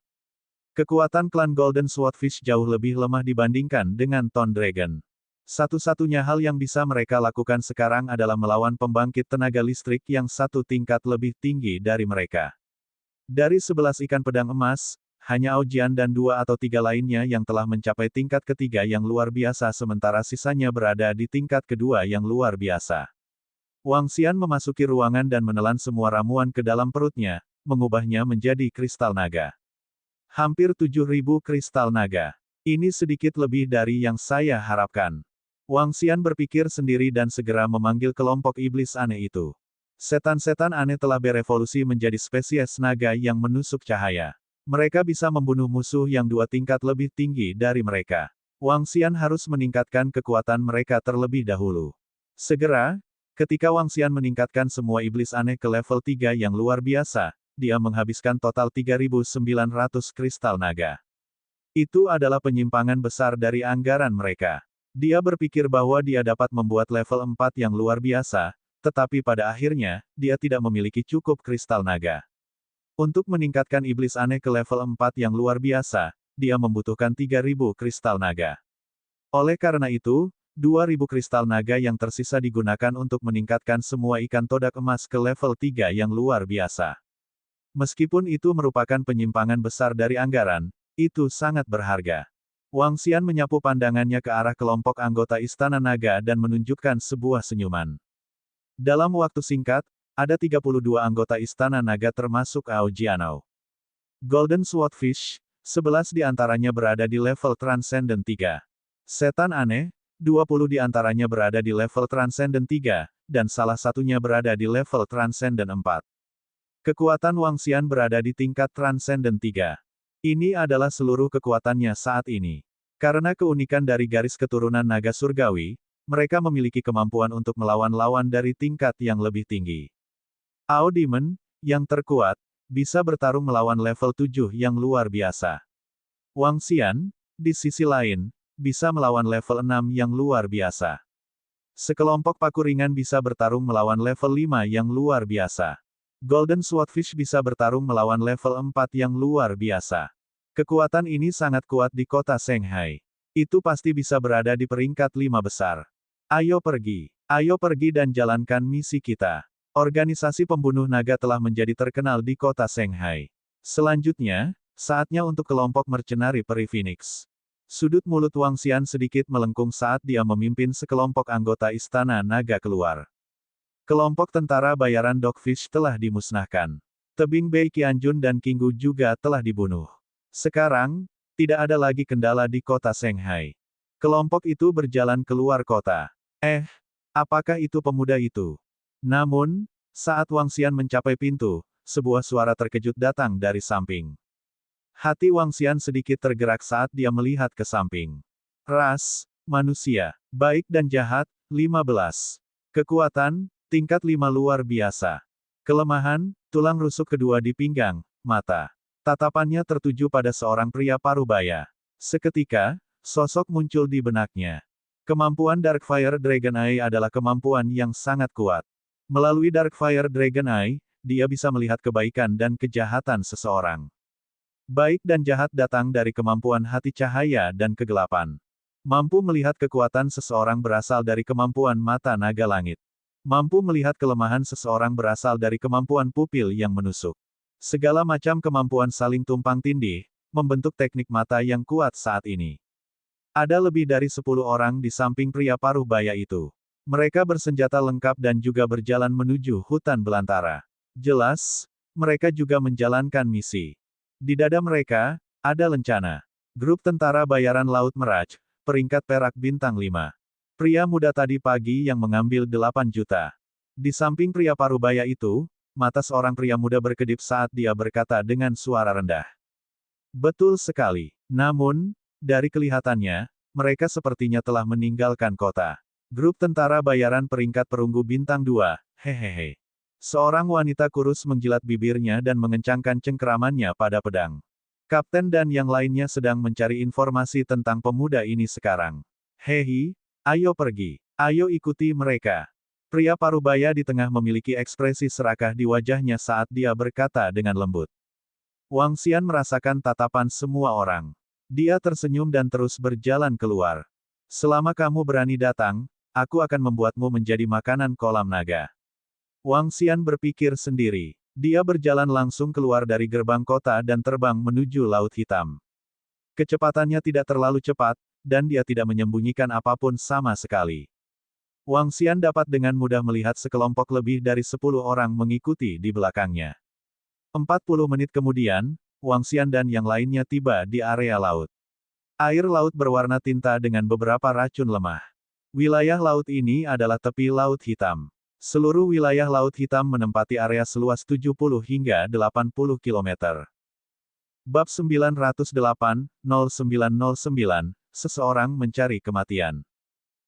Kekuatan klan Golden Swordfish jauh lebih lemah dibandingkan dengan Tone Dragon. Satu-satunya hal yang bisa mereka lakukan sekarang adalah melawan pembangkit tenaga listrik yang 1 tingkat lebih tinggi dari mereka. Dari 11 ikan pedang emas, hanya Aojian dan 2 atau 3 lainnya yang telah mencapai tingkat ketiga yang luar biasa sementara sisanya berada di tingkat kedua yang luar biasa. Wang Xian memasuki ruangan dan menelan semua ramuan ke dalam perutnya, mengubahnya menjadi kristal naga. Hampir 7.000 kristal naga. Ini sedikit lebih dari yang saya harapkan. Wang Xian berpikir sendiri dan segera memanggil kelompok iblis aneh itu. Setan-setan aneh telah berevolusi menjadi spesies naga yang menusuk cahaya. Mereka bisa membunuh musuh yang 2 tingkat lebih tinggi dari mereka. Wang Xian harus meningkatkan kekuatan mereka terlebih dahulu. Segera, ketika Wang Xian meningkatkan semua iblis aneh ke level 3 yang luar biasa, dia menghabiskan total 3.900 kristal naga. Itu adalah penyimpangan besar dari anggaran mereka. Dia berpikir bahwa dia dapat membuat level 4 yang luar biasa, tetapi pada akhirnya, dia tidak memiliki cukup kristal naga. Untuk meningkatkan iblis aneh ke level 4 yang luar biasa, dia membutuhkan 3.000 kristal naga. Oleh karena itu, 2.000 kristal naga yang tersisa digunakan untuk meningkatkan semua ikan todak emas ke level 3 yang luar biasa. Meskipun itu merupakan penyimpangan besar dari anggaran, itu sangat berharga. Wang Xian menyapu pandangannya ke arah kelompok anggota Istana Naga dan menunjukkan sebuah senyuman. Dalam waktu singkat, ada 32 anggota Istana Naga termasuk Ao Jianao. Golden Swordfish, 11 di antaranya berada di level Transcendent 3. Setan aneh, 20 di antaranya berada di level Transcendent 3, dan salah satunya berada di level Transcendent 4. Kekuatan Wang Xian berada di tingkat Transcendent 3. Ini adalah seluruh kekuatannya saat ini. Karena keunikan dari garis keturunan naga surgawi, mereka memiliki kemampuan untuk melawan lawan dari tingkat yang lebih tinggi. Ao Demon, yang terkuat, bisa bertarung melawan level 7 yang luar biasa. Wang Xian, di sisi lain, bisa melawan level 6 yang luar biasa. Sekelompok paku ringan bisa bertarung melawan level 5 yang luar biasa. Golden Swordfish bisa bertarung melawan level 4 yang luar biasa. Kekuatan ini sangat kuat di kota Shanghai. Itu pasti bisa berada di peringkat 5 besar. Ayo pergi dan jalankan misi kita. Organisasi pembunuh naga telah menjadi terkenal di kota Shanghai. Selanjutnya, saatnya untuk kelompok mercenari peri Phoenix. Sudut mulut Wang Xian sedikit melengkung saat dia memimpin sekelompok anggota Istana Naga keluar. Kelompok tentara bayaran Dogfish telah dimusnahkan. Tebing Bei Qianjun dan Qinggu juga telah dibunuh. Sekarang, tidak ada lagi kendala di kota Shanghai. Kelompok itu berjalan keluar kota. Apakah itu pemuda itu? Namun, saat Wang Xian mencapai pintu, sebuah suara terkejut datang dari samping. Hati Wang Xian sedikit tergerak saat dia melihat ke samping. Ras, manusia, baik dan jahat, 15. Kekuatan, tingkat 5 luar biasa. Kelemahan, tulang rusuk kedua di pinggang, mata. Tatapannya tertuju pada seorang pria parubaya. Seketika, sosok muncul di benaknya. Kemampuan Darkfire Dragon Eye adalah kemampuan yang sangat kuat. Melalui Darkfire Dragon Eye, dia bisa melihat kebaikan dan kejahatan seseorang. Baik dan jahat datang dari kemampuan hati cahaya dan kegelapan. Mampu melihat kekuatan seseorang berasal dari kemampuan mata naga langit. Mampu melihat kelemahan seseorang berasal dari kemampuan pupil yang menusuk. Segala macam kemampuan saling tumpang tindih, membentuk teknik mata yang kuat saat ini. Ada lebih dari 10 orang di samping pria paruh baya itu. Mereka bersenjata lengkap dan juga berjalan menuju hutan belantara. Jelas, mereka juga menjalankan misi. Di dada mereka, ada lencana. Grup tentara bayaran Laut Meraj, peringkat perak bintang 5. Pria muda tadi pagi yang mengambil 8 juta. Di samping pria parubaya itu, mata seorang pria muda berkedip saat dia berkata dengan suara rendah. Betul sekali. Namun, dari kelihatannya, mereka sepertinya telah meninggalkan kota. Grup tentara bayaran peringkat perunggu bintang 2, hehehe. Seorang wanita kurus menjilat bibirnya dan mengencangkan cengkeramannya pada pedang. Kapten dan yang lainnya sedang mencari informasi tentang pemuda ini sekarang. Hehi, ayo pergi. Ayo ikuti mereka. Pria parubaya di tengah memiliki ekspresi serakah di wajahnya saat dia berkata dengan lembut. Wang Xian merasakan tatapan semua orang. Dia tersenyum dan terus berjalan keluar. Selama kamu berani datang, aku akan membuatmu menjadi makanan kolam naga. Wang Xian berpikir sendiri. Dia berjalan langsung keluar dari gerbang kota dan terbang menuju Laut Hitam. Kecepatannya tidak terlalu cepat, dan dia tidak menyembunyikan apapun sama sekali. Wang Xian dapat dengan mudah melihat sekelompok lebih dari 10 orang mengikuti di belakangnya. 40 menit kemudian, Wang Xian dan yang lainnya tiba di area laut. Air laut berwarna tinta dengan beberapa racun lemah. Wilayah laut ini adalah tepi Laut Hitam. Seluruh wilayah Laut Hitam menempati area seluas 70 hingga 80 km. Bab 908, 0909, Seseorang Mencari Kematian.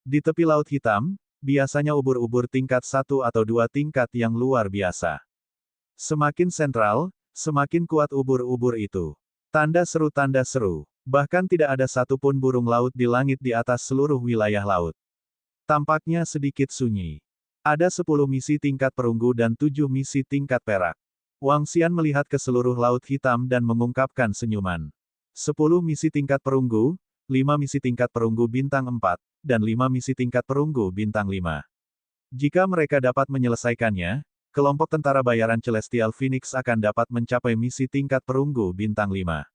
Di tepi Laut Hitam, biasanya ubur-ubur tingkat 1 atau 2 tingkat yang luar biasa. Semakin sentral, semakin kuat ubur-ubur itu. Tanda seru. Bahkan tidak ada satupun burung laut di langit di atas seluruh wilayah laut. Tampaknya sedikit sunyi. Ada 10 misi tingkat perunggu dan 7 misi tingkat perak. Wang Xian melihat ke seluruh Laut Hitam dan mengungkapkan senyuman. 10 misi tingkat perunggu, 5 misi tingkat perunggu bintang 4, dan 5 misi tingkat perunggu bintang 5. Jika mereka dapat menyelesaikannya, kelompok tentara bayaran Celestial Phoenix akan dapat mencapai misi tingkat perunggu bintang 5.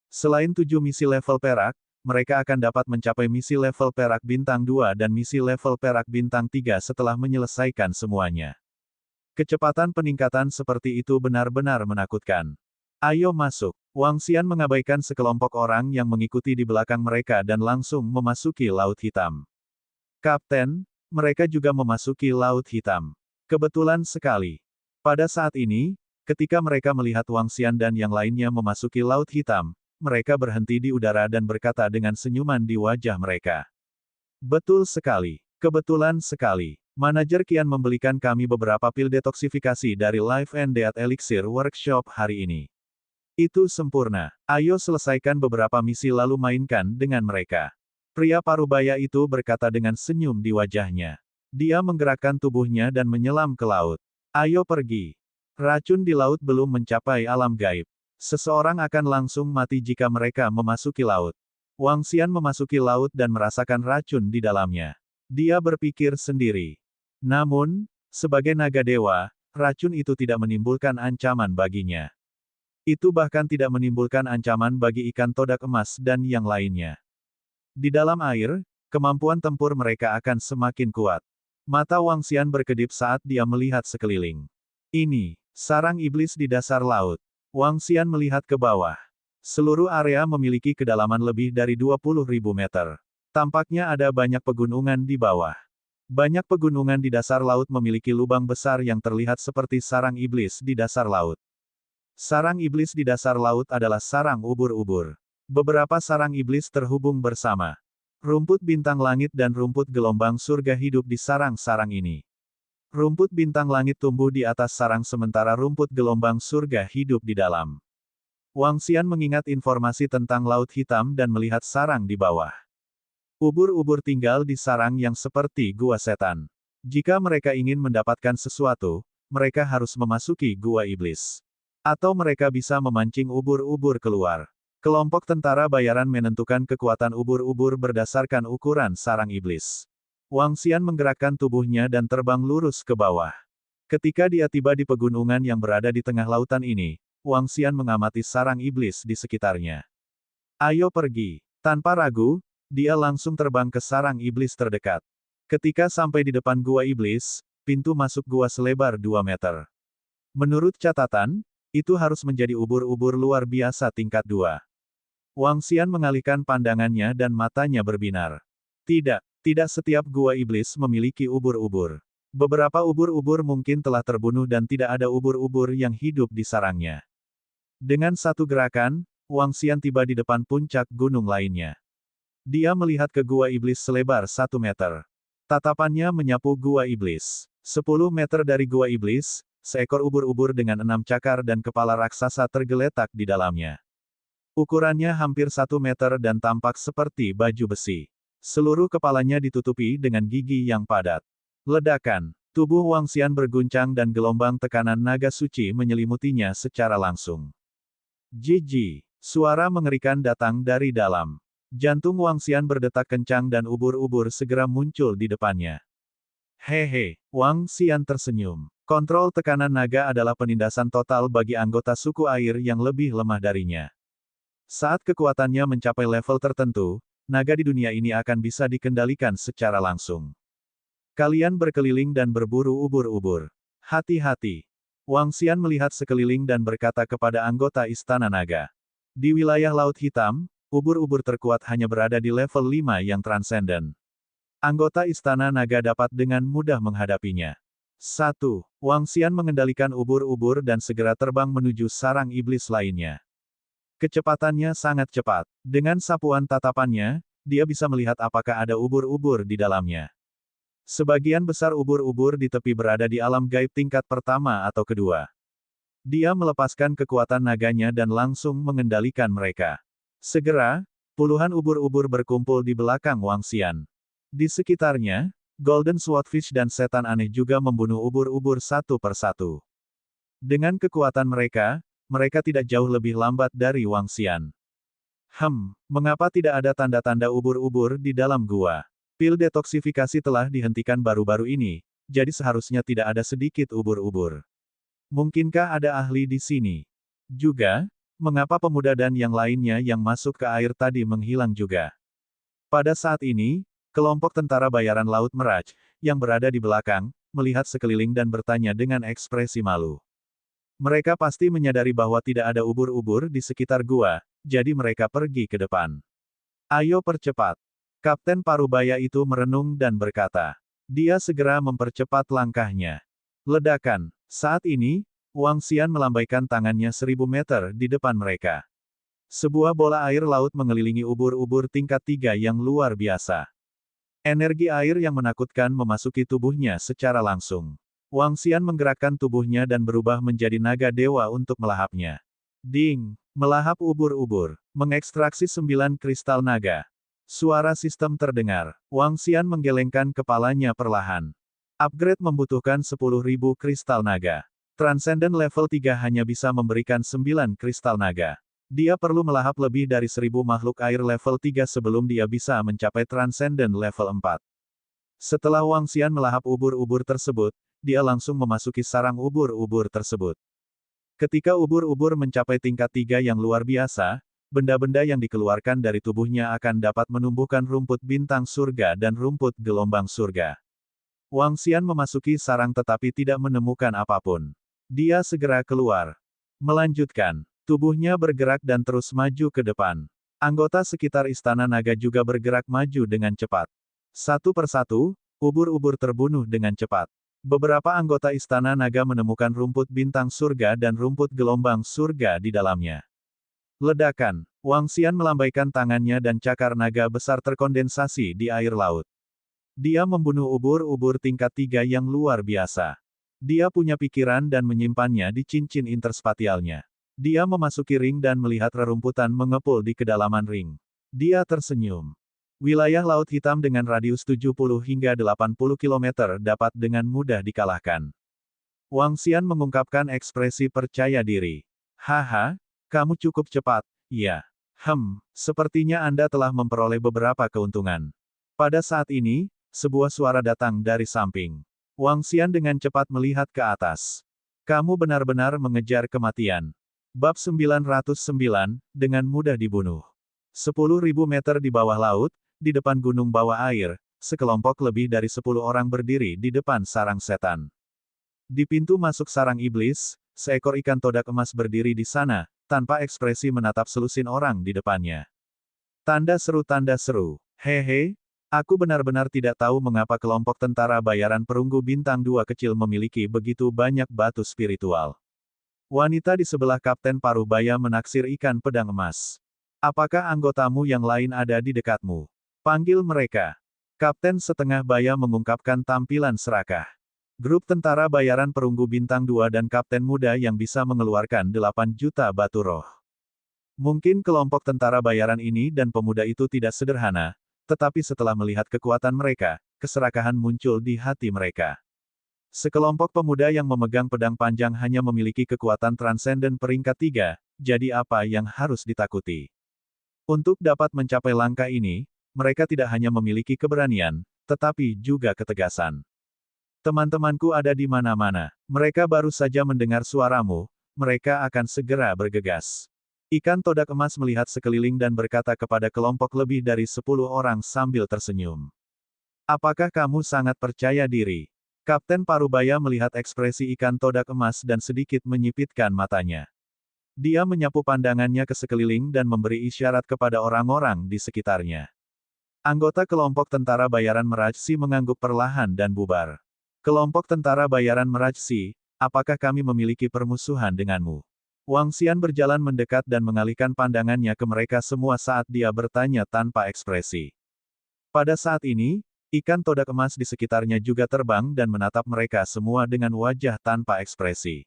Selain 7 misi level perak, mereka akan dapat mencapai misi level perak bintang 2 dan misi level perak bintang 3 setelah menyelesaikan semuanya. Kecepatan peningkatan seperti itu benar-benar menakutkan. Ayo masuk. Wang Xian mengabaikan sekelompok orang yang mengikuti di belakang mereka dan langsung memasuki Laut Hitam. Kapten, mereka juga memasuki Laut Hitam. Kebetulan sekali. Pada saat ini, ketika mereka melihat Wang Xian dan yang lainnya memasuki Laut Hitam, mereka berhenti di udara dan berkata dengan senyuman di wajah mereka. Betul sekali. Kebetulan sekali. Manajer Qian membelikan kami beberapa pil detoksifikasi dari Life and Death Elixir Workshop hari ini. Itu sempurna. Ayo selesaikan beberapa misi lalu mainkan dengan mereka. Pria parubaya itu berkata dengan senyum di wajahnya. Dia menggerakkan tubuhnya dan menyelam ke laut. Ayo pergi. Racun di laut belum mencapai alam gaib. Seseorang akan langsung mati jika mereka memasuki laut. Wang Xian memasuki laut dan merasakan racun di dalamnya. Dia berpikir sendiri. Namun, sebagai naga dewa, racun itu tidak menimbulkan ancaman baginya. Itu bahkan tidak menimbulkan ancaman bagi ikan todak emas dan yang lainnya. Di dalam air, kemampuan tempur mereka akan semakin kuat. Mata Wang Xian berkedip saat dia melihat sekeliling. Ini, sarang iblis di dasar laut. Wang Xian melihat ke bawah. Seluruh area memiliki kedalaman lebih dari 20.000 meter. Tampaknya ada banyak pegunungan di bawah. Banyak pegunungan di dasar laut memiliki lubang besar yang terlihat seperti sarang iblis di dasar laut. Sarang iblis di dasar laut adalah sarang ubur-ubur. Beberapa sarang iblis terhubung bersama. Rumput bintang langit dan rumput gelombang surga hidup di sarang-sarang ini. Rumput bintang langit tumbuh di atas sarang sementara rumput gelombang surga hidup di dalam. Wang Xian mengingat informasi tentang Laut Hitam dan melihat sarang di bawah. Ubur-ubur tinggal di sarang yang seperti gua setan. Jika mereka ingin mendapatkan sesuatu, mereka harus memasuki gua iblis. Atau mereka bisa memancing ubur-ubur keluar. Kelompok tentara bayaran menentukan kekuatan ubur-ubur berdasarkan ukuran sarang iblis. Wang Xian menggerakkan tubuhnya dan terbang lurus ke bawah. Ketika dia tiba di pegunungan yang berada di tengah lautan ini, Wang Xian mengamati sarang iblis di sekitarnya. Ayo pergi. Tanpa ragu, dia langsung terbang ke sarang iblis terdekat. Ketika sampai di depan gua iblis, pintu masuk gua selebar 2 meter. Menurut catatan, itu harus menjadi ubur-ubur luar biasa tingkat 2. Wang Xian mengalihkan pandangannya dan matanya berbinar. Tidak setiap gua iblis memiliki ubur-ubur. Beberapa ubur-ubur mungkin telah terbunuh dan tidak ada ubur-ubur yang hidup di sarangnya. Dengan satu gerakan, Wang Xian tiba di depan puncak gunung lainnya. Dia melihat ke gua iblis selebar 1 meter. Tatapannya menyapu gua iblis. 10 meter dari gua iblis, seekor ubur-ubur dengan 6 cakar dan kepala raksasa tergeletak di dalamnya. Ukurannya hampir 1 meter dan tampak seperti baju besi. Seluruh kepalanya ditutupi dengan gigi yang padat. Ledakan. Tubuh Wang Xian berguncang dan gelombang tekanan naga suci menyelimutinya secara langsung. Jiji. Suara mengerikan datang dari dalam. Jantung Wang Xian berdetak kencang dan ubur-ubur segera muncul di depannya. Hehe, Wang Xian tersenyum. Kontrol tekanan naga adalah penindasan total bagi anggota suku air yang lebih lemah darinya. Saat kekuatannya mencapai level tertentu, naga di dunia ini akan bisa dikendalikan secara langsung. Kalian berkeliling dan berburu ubur-ubur. Hati-hati. Wang Xian melihat sekeliling dan berkata kepada anggota Istana Naga. Di wilayah Laut Hitam, ubur-ubur terkuat hanya berada di level 5 yang transenden. Anggota Istana Naga dapat dengan mudah menghadapinya. 1. Wang Xian mengendalikan ubur-ubur dan segera terbang menuju sarang iblis lainnya. Kecepatannya sangat cepat. Dengan sapuan tatapannya, dia bisa melihat apakah ada ubur-ubur di dalamnya. Sebagian besar ubur-ubur di tepi berada di alam gaib tingkat pertama atau kedua. Dia melepaskan kekuatan naganya dan langsung mengendalikan mereka. Segera, puluhan ubur-ubur berkumpul di belakang Wang Xian. Di sekitarnya, Golden Swordfish dan setan aneh juga membunuh ubur-ubur satu persatu. Dengan kekuatan mereka, mereka tidak jauh lebih lambat dari Wang Xian. Mengapa tidak ada tanda-tanda ubur-ubur di dalam gua? Pil detoksifikasi telah dihentikan baru-baru ini, jadi seharusnya tidak ada sedikit ubur-ubur. Mungkinkah ada ahli di sini? Juga, mengapa pemuda dan yang lainnya yang masuk ke air tadi menghilang juga? Pada saat ini, kelompok tentara bayaran Laut Meraj, yang berada di belakang, melihat sekeliling dan bertanya dengan ekspresi malu. Mereka pasti menyadari bahwa tidak ada ubur-ubur di sekitar gua, jadi mereka pergi ke depan. Ayo percepat. Kapten Parubaya itu merenung dan berkata. Dia segera mempercepat langkahnya. Ledakan. Saat ini, Wang Xian melambaikan tangannya 1000 meter di depan mereka. Sebuah bola air laut mengelilingi ubur-ubur tingkat 3 yang luar biasa. Energi air yang menakutkan memasuki tubuhnya secara langsung. Wang Xian menggerakkan tubuhnya dan berubah menjadi naga dewa untuk melahapnya. Ding! Melahap ubur-ubur. Mengekstraksi 9 kristal naga. Suara sistem terdengar. Wang Xian menggelengkan kepalanya perlahan. Upgrade membutuhkan 10.000 kristal naga. Transcendent level 3 hanya bisa memberikan 9 kristal naga. Dia perlu melahap lebih dari 1000 makhluk air level 3 sebelum dia bisa mencapai Transcendent level 4. Setelah Wang Xian melahap ubur-ubur tersebut, dia langsung memasuki sarang ubur-ubur tersebut. Ketika ubur-ubur mencapai tingkat 3 yang luar biasa, benda-benda yang dikeluarkan dari tubuhnya akan dapat menumbuhkan rumput bintang surga dan rumput gelombang surga. Wang Xian memasuki sarang tetapi tidak menemukan apapun. Dia segera keluar. Melanjutkan. Tubuhnya bergerak dan terus maju ke depan. Anggota sekitar Istana Naga juga bergerak maju dengan cepat. Satu persatu, ubur-ubur terbunuh dengan cepat. Beberapa anggota Istana Naga menemukan rumput bintang surga dan rumput gelombang surga di dalamnya. Ledakan. Wang Xian melambaikan tangannya dan cakar naga besar terkondensasi di air laut. Dia membunuh ubur-ubur tingkat 3 yang luar biasa. Dia punya pikiran dan menyimpannya di cincin interspatialnya. Dia memasuki ring dan melihat rerumputan mengepul di kedalaman ring. Dia tersenyum. Wilayah Laut Hitam dengan radius 70 hingga 80 km dapat dengan mudah dikalahkan. Wang Xian mengungkapkan ekspresi percaya diri. Haha, kamu cukup cepat, ya. Sepertinya Anda telah memperoleh beberapa keuntungan. Pada saat ini, sebuah suara datang dari samping. Wang Xian dengan cepat melihat ke atas. Kamu benar-benar mengejar kematian. Bab 909, dengan mudah dibunuh. 10.000 meter di bawah laut, di depan gunung bawah air, sekelompok lebih dari 10 orang berdiri di depan sarang setan. Di pintu masuk sarang iblis, seekor ikan todak emas berdiri di sana, tanpa ekspresi menatap selusin orang di depannya. Tanda seru, hehe. Aku benar-benar tidak tahu mengapa kelompok tentara bayaran perunggu bintang 2 kecil memiliki begitu banyak batu spiritual. Wanita di sebelah Kapten Parubaya menaksir ikan pedang emas. Apakah anggotamu yang lain ada di dekatmu? Panggil mereka. Kapten setengah baya mengungkapkan tampilan serakah. Grup tentara bayaran perunggu bintang 2 dan kapten muda yang bisa mengeluarkan 8 juta batu roh. Mungkin kelompok tentara bayaran ini dan pemuda itu tidak sederhana, tetapi setelah melihat kekuatan mereka, keserakahan muncul di hati mereka. Sekelompok pemuda yang memegang pedang panjang hanya memiliki kekuatan transenden peringkat 3, jadi apa yang harus ditakuti? Untuk dapat mencapai langkah ini, mereka tidak hanya memiliki keberanian, tetapi juga ketegasan. Teman-temanku ada di mana-mana. Mereka baru saja mendengar suaramu, mereka akan segera bergegas. Ikan todak emas melihat sekeliling dan berkata kepada kelompok lebih dari 10 orang sambil tersenyum. Apakah kamu sangat percaya diri? Kapten Parubaya melihat ekspresi ikan todak emas dan sedikit menyipitkan matanya. Dia menyapu pandangannya ke sekeliling dan memberi isyarat kepada orang-orang di sekitarnya. Anggota kelompok tentara bayaran Merajsi mengangguk perlahan dan bubar. Kelompok tentara bayaran Merajsi, apakah kami memiliki permusuhan denganmu? Wang Xian berjalan mendekat dan mengalihkan pandangannya ke mereka semua saat dia bertanya tanpa ekspresi. Pada saat ini, ikan todak emas di sekitarnya juga terbang dan menatap mereka semua dengan wajah tanpa ekspresi.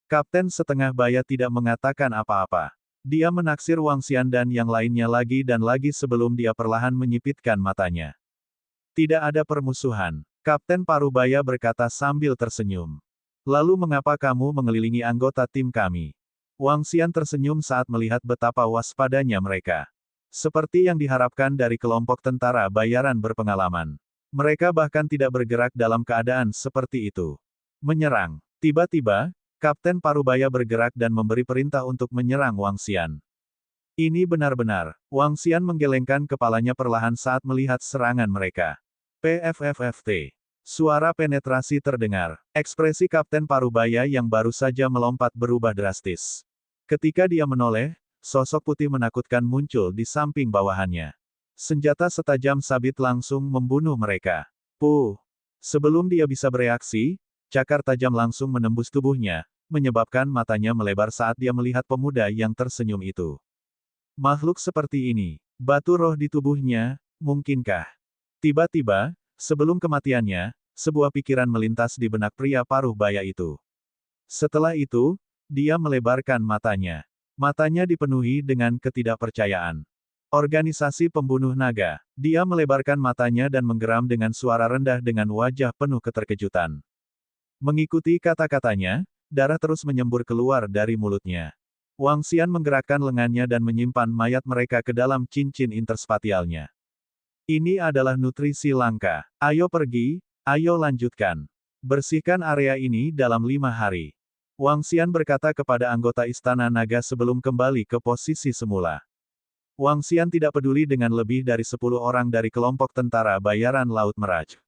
Kapten setengah baya tidak mengatakan apa-apa. Dia menaksir Wang Xian dan yang lainnya lagi dan lagi sebelum dia perlahan menyipitkan matanya. Tidak ada permusuhan. Kapten Parubaya berkata sambil tersenyum. Lalu mengapa kamu mengelilingi anggota tim kami? Wang Xian tersenyum saat melihat betapa waspadanya mereka. Seperti yang diharapkan dari kelompok tentara bayaran berpengalaman. Mereka bahkan tidak bergerak dalam keadaan seperti itu. Menyerang. Tiba-tiba, Kapten Parubaya bergerak dan memberi perintah untuk menyerang Wang Xian. Ini benar-benar. Wang Xian menggelengkan kepalanya perlahan saat melihat serangan mereka. PFFFT. Suara penetrasi terdengar. Ekspresi Kapten Parubaya yang baru saja melompat berubah drastis. Ketika dia menoleh, sosok putih menakutkan muncul di samping bawahannya. Senjata setajam sabit langsung membunuh mereka. Puh! Sebelum dia bisa bereaksi, cakar tajam langsung menembus tubuhnya, menyebabkan matanya melebar saat dia melihat pemuda yang tersenyum itu. Makhluk seperti ini, batu roh di tubuhnya, mungkinkah? Tiba-tiba, sebelum kematiannya, sebuah pikiran melintas di benak pria paruh baya itu. Setelah itu, dia melebarkan matanya. Matanya dipenuhi dengan ketidakpercayaan. Organisasi pembunuh naga. Dia melebarkan matanya dan menggeram dengan suara rendah dengan wajah penuh keterkejutan. Mengikuti kata-katanya, darah terus menyembur keluar dari mulutnya. Wang Xian menggerakkan lengannya dan menyimpan mayat mereka ke dalam cincin interspatialnya. Ini adalah nutrisi langka. Ayo pergi, ayo lanjutkan. Bersihkan area ini dalam 5 hari. Wang Xian berkata kepada anggota Istana Naga sebelum kembali ke posisi semula. Wang Xian tidak peduli dengan lebih dari 10 orang dari kelompok tentara bayaran Laut Meraj.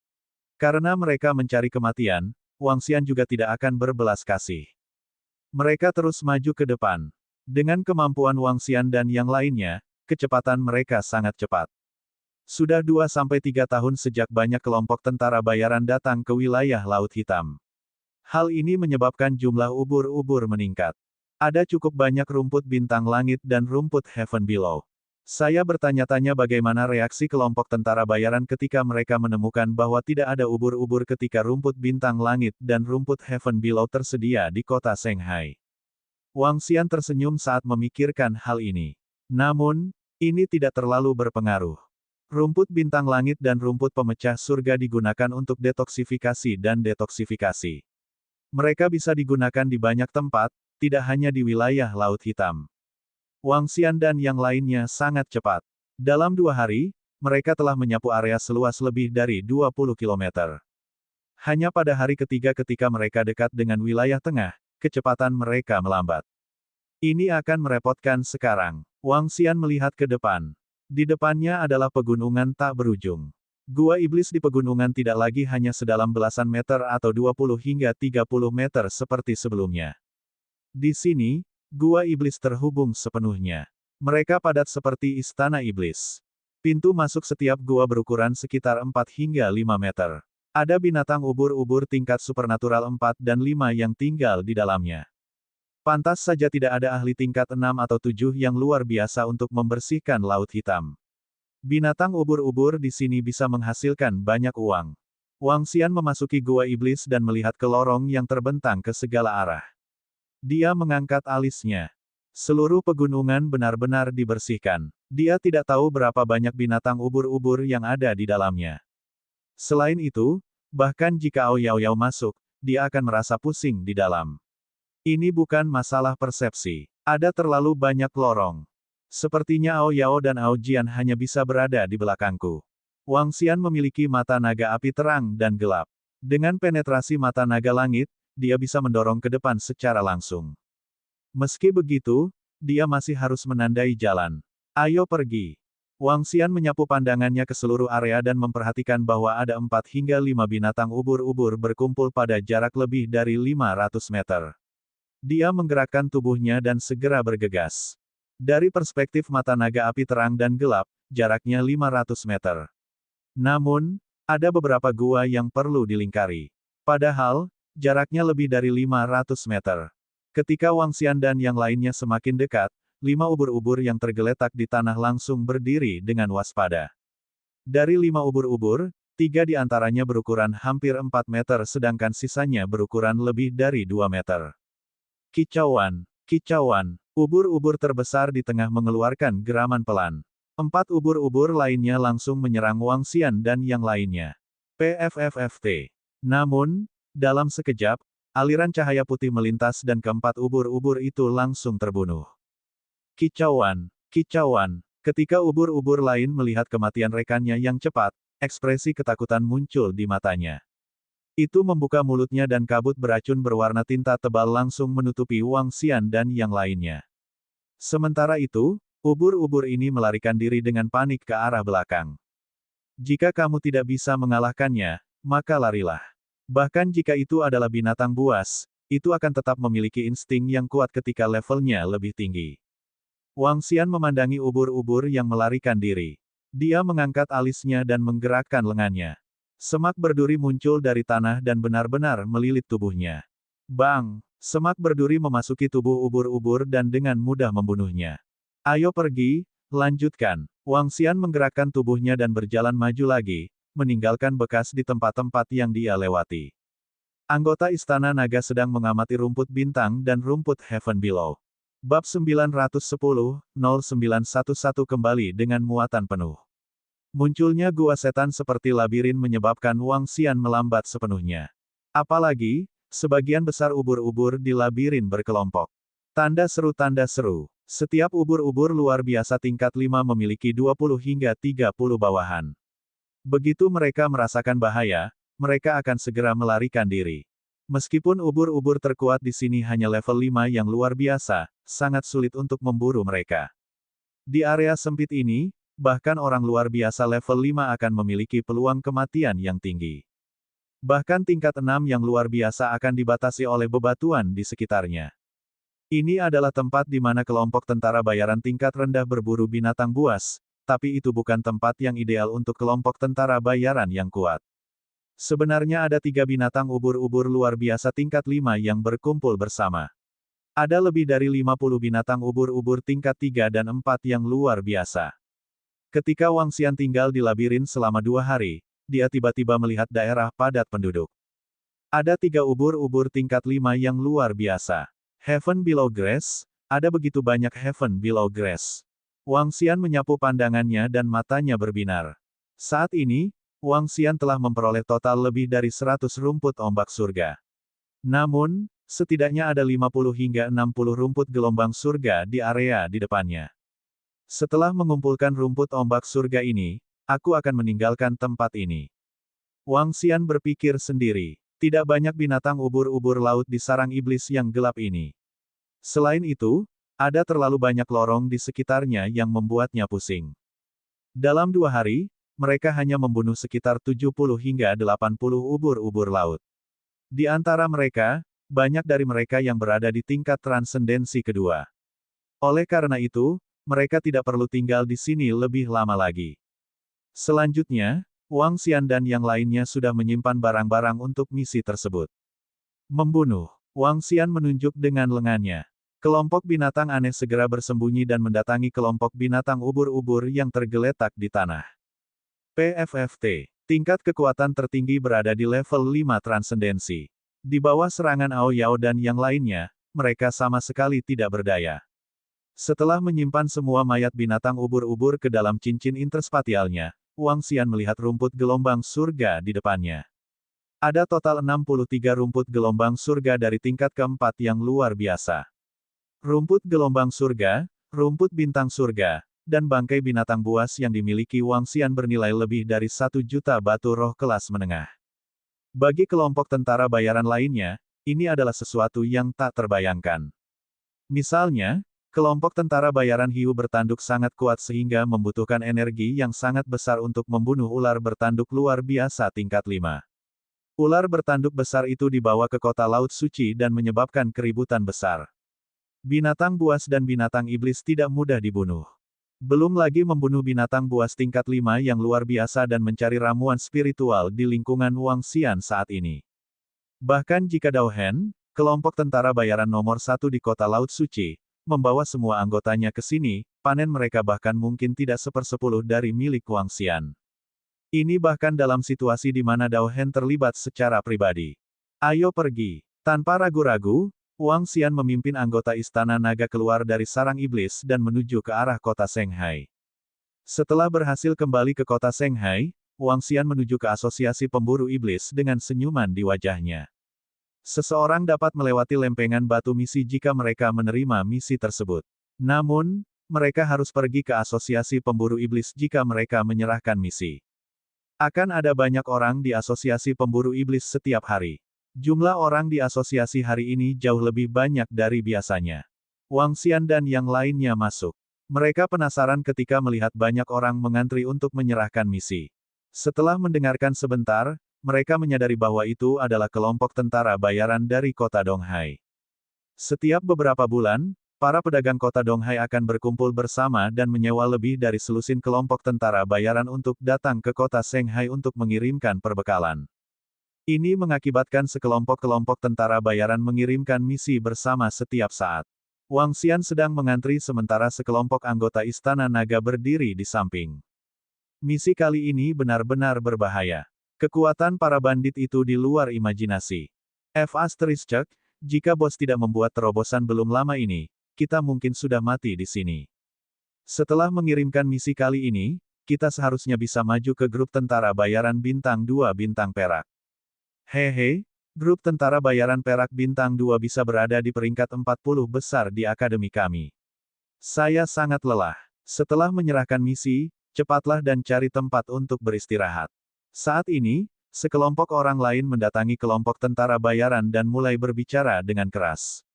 Karena mereka mencari kematian, Wang Xian juga tidak akan berbelas kasih. Mereka terus maju ke depan. Dengan kemampuan Wang Xian dan yang lainnya, kecepatan mereka sangat cepat. Sudah 2-3 tahun sejak banyak kelompok tentara bayaran datang ke wilayah Laut Hitam. Hal ini menyebabkan jumlah ubur-ubur meningkat. Ada cukup banyak rumput bintang langit dan rumput Heaven Below. Saya bertanya-tanya bagaimana reaksi kelompok tentara bayaran ketika mereka menemukan bahwa tidak ada ubur-ubur ketika rumput bintang langit dan rumput Heaven Below tersedia di kota Shanghai. Wang Xian tersenyum saat memikirkan hal ini. Namun, ini tidak terlalu berpengaruh. Rumput bintang langit dan rumput pemecah surga digunakan untuk detoksifikasi dan detoksifikasi. Mereka bisa digunakan di banyak tempat, tidak hanya di wilayah Laut Hitam. Wang Xian dan yang lainnya sangat cepat. Dalam 2 hari, mereka telah menyapu area seluas lebih dari 20 km. Hanya pada hari ketiga ketika mereka dekat dengan wilayah tengah, kecepatan mereka melambat. Ini akan merepotkan sekarang. Wang Xian melihat ke depan. Di depannya adalah pegunungan tak berujung. Gua iblis di pegunungan tidak lagi hanya sedalam belasan meter atau 20 hingga 30 meter seperti sebelumnya. Di sini, gua iblis terhubung sepenuhnya. Mereka padat seperti istana iblis. Pintu masuk setiap gua berukuran sekitar 4 hingga 5 meter. Ada binatang ubur-ubur tingkat supernatural 4 dan 5 yang tinggal di dalamnya. Pantas saja tidak ada ahli tingkat 6 atau 7 yang luar biasa untuk membersihkan Laut Hitam. Binatang ubur-ubur di sini bisa menghasilkan banyak uang. Wang Xian memasuki gua iblis dan melihat ke lorong yang terbentang ke segala arah. Dia mengangkat alisnya. Seluruh pegunungan benar-benar dibersihkan. Dia tidak tahu berapa banyak binatang ubur-ubur yang ada di dalamnya. Selain itu, bahkan jika Ao Yao Yao masuk, dia akan merasa pusing di dalam. Ini bukan masalah persepsi. Ada terlalu banyak lorong. Sepertinya Ao Yao dan Ao Jian hanya bisa berada di belakangku. Wang Xian memiliki mata naga api terang dan gelap. Dengan penetrasi mata naga langit, dia bisa mendorong ke depan secara langsung. Meski begitu, dia masih harus menandai jalan. Ayo pergi. Wang Xian menyapu pandangannya ke seluruh area dan memperhatikan bahwa ada 4 hingga 5 binatang ubur-ubur berkumpul pada jarak lebih dari 500 meter. Dia menggerakkan tubuhnya dan segera bergegas. Dari perspektif mata naga api terang dan gelap, jaraknya 500 meter. Namun, ada beberapa gua yang perlu dilingkari. Padahal, jaraknya lebih dari 500 meter. Ketika Wang Xian dan yang lainnya semakin dekat, 5 ubur-ubur yang tergeletak di tanah langsung berdiri dengan waspada. Dari 5 ubur-ubur, 3 di antaranya berukuran hampir 4 meter sedangkan sisanya berukuran lebih dari 2 meter. Kicauan, kicauan, ubur-ubur terbesar di tengah mengeluarkan geraman pelan. 4 ubur-ubur lainnya langsung menyerang Wang Xian dan yang lainnya. PFFFT. Namun, dalam sekejap, Aliran cahaya putih melintas dan keempat ubur-ubur itu langsung terbunuh. Kicauan, kicauan. Ketika ubur-ubur lain melihat kematian rekannya yang cepat, ekspresi ketakutan muncul di matanya. Itu membuka mulutnya dan kabut beracun berwarna tinta tebal langsung menutupi Wang Xian dan yang lainnya. Sementara itu, ubur-ubur ini melarikan diri dengan panik ke arah belakang. Jika kamu tidak bisa mengalahkannya, maka larilah. Bahkan jika itu adalah binatang buas, itu akan tetap memiliki insting yang kuat ketika levelnya lebih tinggi. Wang Xian memandangi ubur-ubur yang melarikan diri. Dia mengangkat alisnya dan menggerakkan lengannya. Semak berduri muncul dari tanah dan benar-benar melilit tubuhnya. Bang! Semak berduri memasuki tubuh ubur-ubur dan dengan mudah membunuhnya. Ayo pergi, lanjutkan. Wang Xian menggerakkan tubuhnya dan berjalan maju lagi, meninggalkan bekas di tempat-tempat yang dia lewati. Anggota Istana Naga sedang mengamati rumput bintang dan rumput Heaven Below. Bab 910-0911 kembali dengan muatan penuh. Munculnya gua setan seperti labirin menyebabkan Wang Xian melambat sepenuhnya. Apalagi, sebagian besar ubur-ubur di labirin berkelompok. Tanda seru. Setiap ubur-ubur luar biasa tingkat 5 memiliki 20 hingga 30 bawahan. Begitu mereka merasakan bahaya, mereka akan segera melarikan diri. Meskipun ubur-ubur terkuat di sini hanya level 5 yang luar biasa, sangat sulit untuk memburu mereka. Di area sempit ini, bahkan orang luar biasa level 5 akan memiliki peluang kematian yang tinggi. Bahkan tingkat 6 yang luar biasa akan dibatasi oleh bebatuan di sekitarnya. Ini adalah tempat di mana kelompok tentara bayaran tingkat rendah berburu binatang buas, tapi itu bukan tempat yang ideal untuk kelompok tentara bayaran yang kuat. Sebenarnya ada 3 binatang ubur-ubur luar biasa tingkat 5 yang berkumpul bersama. Ada lebih dari 50 binatang ubur-ubur tingkat 3 dan 4 yang luar biasa. Ketika Wang Xian tinggal di labirin selama 2 hari, dia tiba-tiba melihat daerah padat penduduk. Ada 3 ubur-ubur tingkat 5 yang luar biasa. Heaven Below Grass, ada begitu banyak Heaven Below Grass. Wang Xian menyapu pandangannya dan matanya berbinar. Saat ini, Wang Xian telah memperoleh total lebih dari 100 rumput ombak surga. Namun, setidaknya ada 50 hingga 60 rumput gelombang surga di area di depannya. Setelah mengumpulkan rumput ombak surga ini, aku akan meninggalkan tempat ini. Wang Xian berpikir sendiri. Tidak banyak binatang ubur-ubur laut di sarang iblis yang gelap ini. Selain itu, ada terlalu banyak lorong di sekitarnya yang membuatnya pusing. Dalam 2 hari, mereka hanya membunuh sekitar 70 hingga 80 ubur-ubur laut. Di antara mereka, banyak dari mereka yang berada di tingkat transendensi kedua. Oleh karena itu, mereka tidak perlu tinggal di sini lebih lama lagi. Selanjutnya, Wang Xian dan yang lainnya sudah menyimpan barang-barang untuk misi tersebut. Membunuh. Wang Xian menunjuk dengan lengannya. Kelompok binatang aneh segera bersembunyi dan mendatangi kelompok binatang ubur-ubur yang tergeletak di tanah. PFFT. Tingkat kekuatan tertinggi berada di level 5 transendensi. Di bawah serangan Ao Yao dan yang lainnya, mereka sama sekali tidak berdaya. Setelah menyimpan semua mayat binatang ubur-ubur ke dalam cincin interspatialnya, Wang Xian melihat rumput gelombang surga di depannya. Ada total 63 rumput gelombang surga dari tingkat keempat yang luar biasa. Rumput gelombang surga, rumput bintang surga, dan bangkai binatang buas yang dimiliki Wang Xian bernilai lebih dari 1 juta batu roh kelas menengah. Bagi kelompok tentara bayaran lainnya, ini adalah sesuatu yang tak terbayangkan. Misalnya, kelompok tentara bayaran hiu bertanduk sangat kuat sehingga membutuhkan energi yang sangat besar untuk membunuh ular bertanduk luar biasa tingkat 5. Ular bertanduk besar itu dibawa ke kota Laut Suci dan menyebabkan keributan besar. Binatang buas dan binatang iblis tidak mudah dibunuh. Belum lagi membunuh binatang buas tingkat 5 yang luar biasa dan mencari ramuan spiritual di lingkungan Wang Xian saat ini. Bahkan jika Dao Hen, kelompok tentara bayaran nomor 1 di kota Laut Suci, membawa semua anggotanya ke sini, panen mereka bahkan mungkin tidak 1/10 dari milik Wang Xian. Ini bahkan dalam situasi di mana Dao Hen terlibat secara pribadi. Ayo pergi. Tanpa ragu-ragu, Wang Xian memimpin anggota Istana Naga keluar dari sarang iblis dan menuju ke arah kota Shanghai. Setelah berhasil kembali ke kota Shanghai, Wang Xian menuju ke asosiasi pemburu iblis dengan senyuman di wajahnya. Seseorang dapat melewati lempengan batu misi jika mereka menerima misi tersebut. Namun, mereka harus pergi ke asosiasi pemburu iblis jika mereka menyerahkan misi. Akan ada banyak orang di asosiasi pemburu iblis setiap hari. Jumlah orang di asosiasi hari ini jauh lebih banyak dari biasanya. Wang Xian dan yang lainnya masuk. Mereka penasaran ketika melihat banyak orang mengantri untuk menyerahkan misi. Setelah mendengarkan sebentar, mereka menyadari bahwa itu adalah kelompok tentara bayaran dari kota Donghai. Setiap beberapa bulan, para pedagang kota Donghai akan berkumpul bersama dan menyewa lebih dari selusin kelompok tentara bayaran untuk datang ke kota Shanghai untuk mengirimkan perbekalan. Ini mengakibatkan sekelompok-kelompok tentara bayaran mengirimkan misi bersama setiap saat. Wang Xian sedang mengantri sementara sekelompok anggota Istana Naga berdiri di samping. Misi kali ini benar-benar berbahaya. Kekuatan para bandit itu di luar imajinasi. Jika bos tidak membuat terobosan belum lama ini, kita mungkin sudah mati di sini. Setelah mengirimkan misi kali ini, kita seharusnya bisa maju ke grup tentara bayaran bintang 2 bintang perak. Hehe, grup tentara bayaran perak bintang 2 bisa berada di peringkat 40 besar di akademi kami. Saya sangat lelah. Setelah menyerahkan misi, cepatlah dan cari tempat untuk beristirahat. Saat ini, sekelompok orang lain mendatangi kelompok tentara bayaran dan mulai berbicara dengan keras.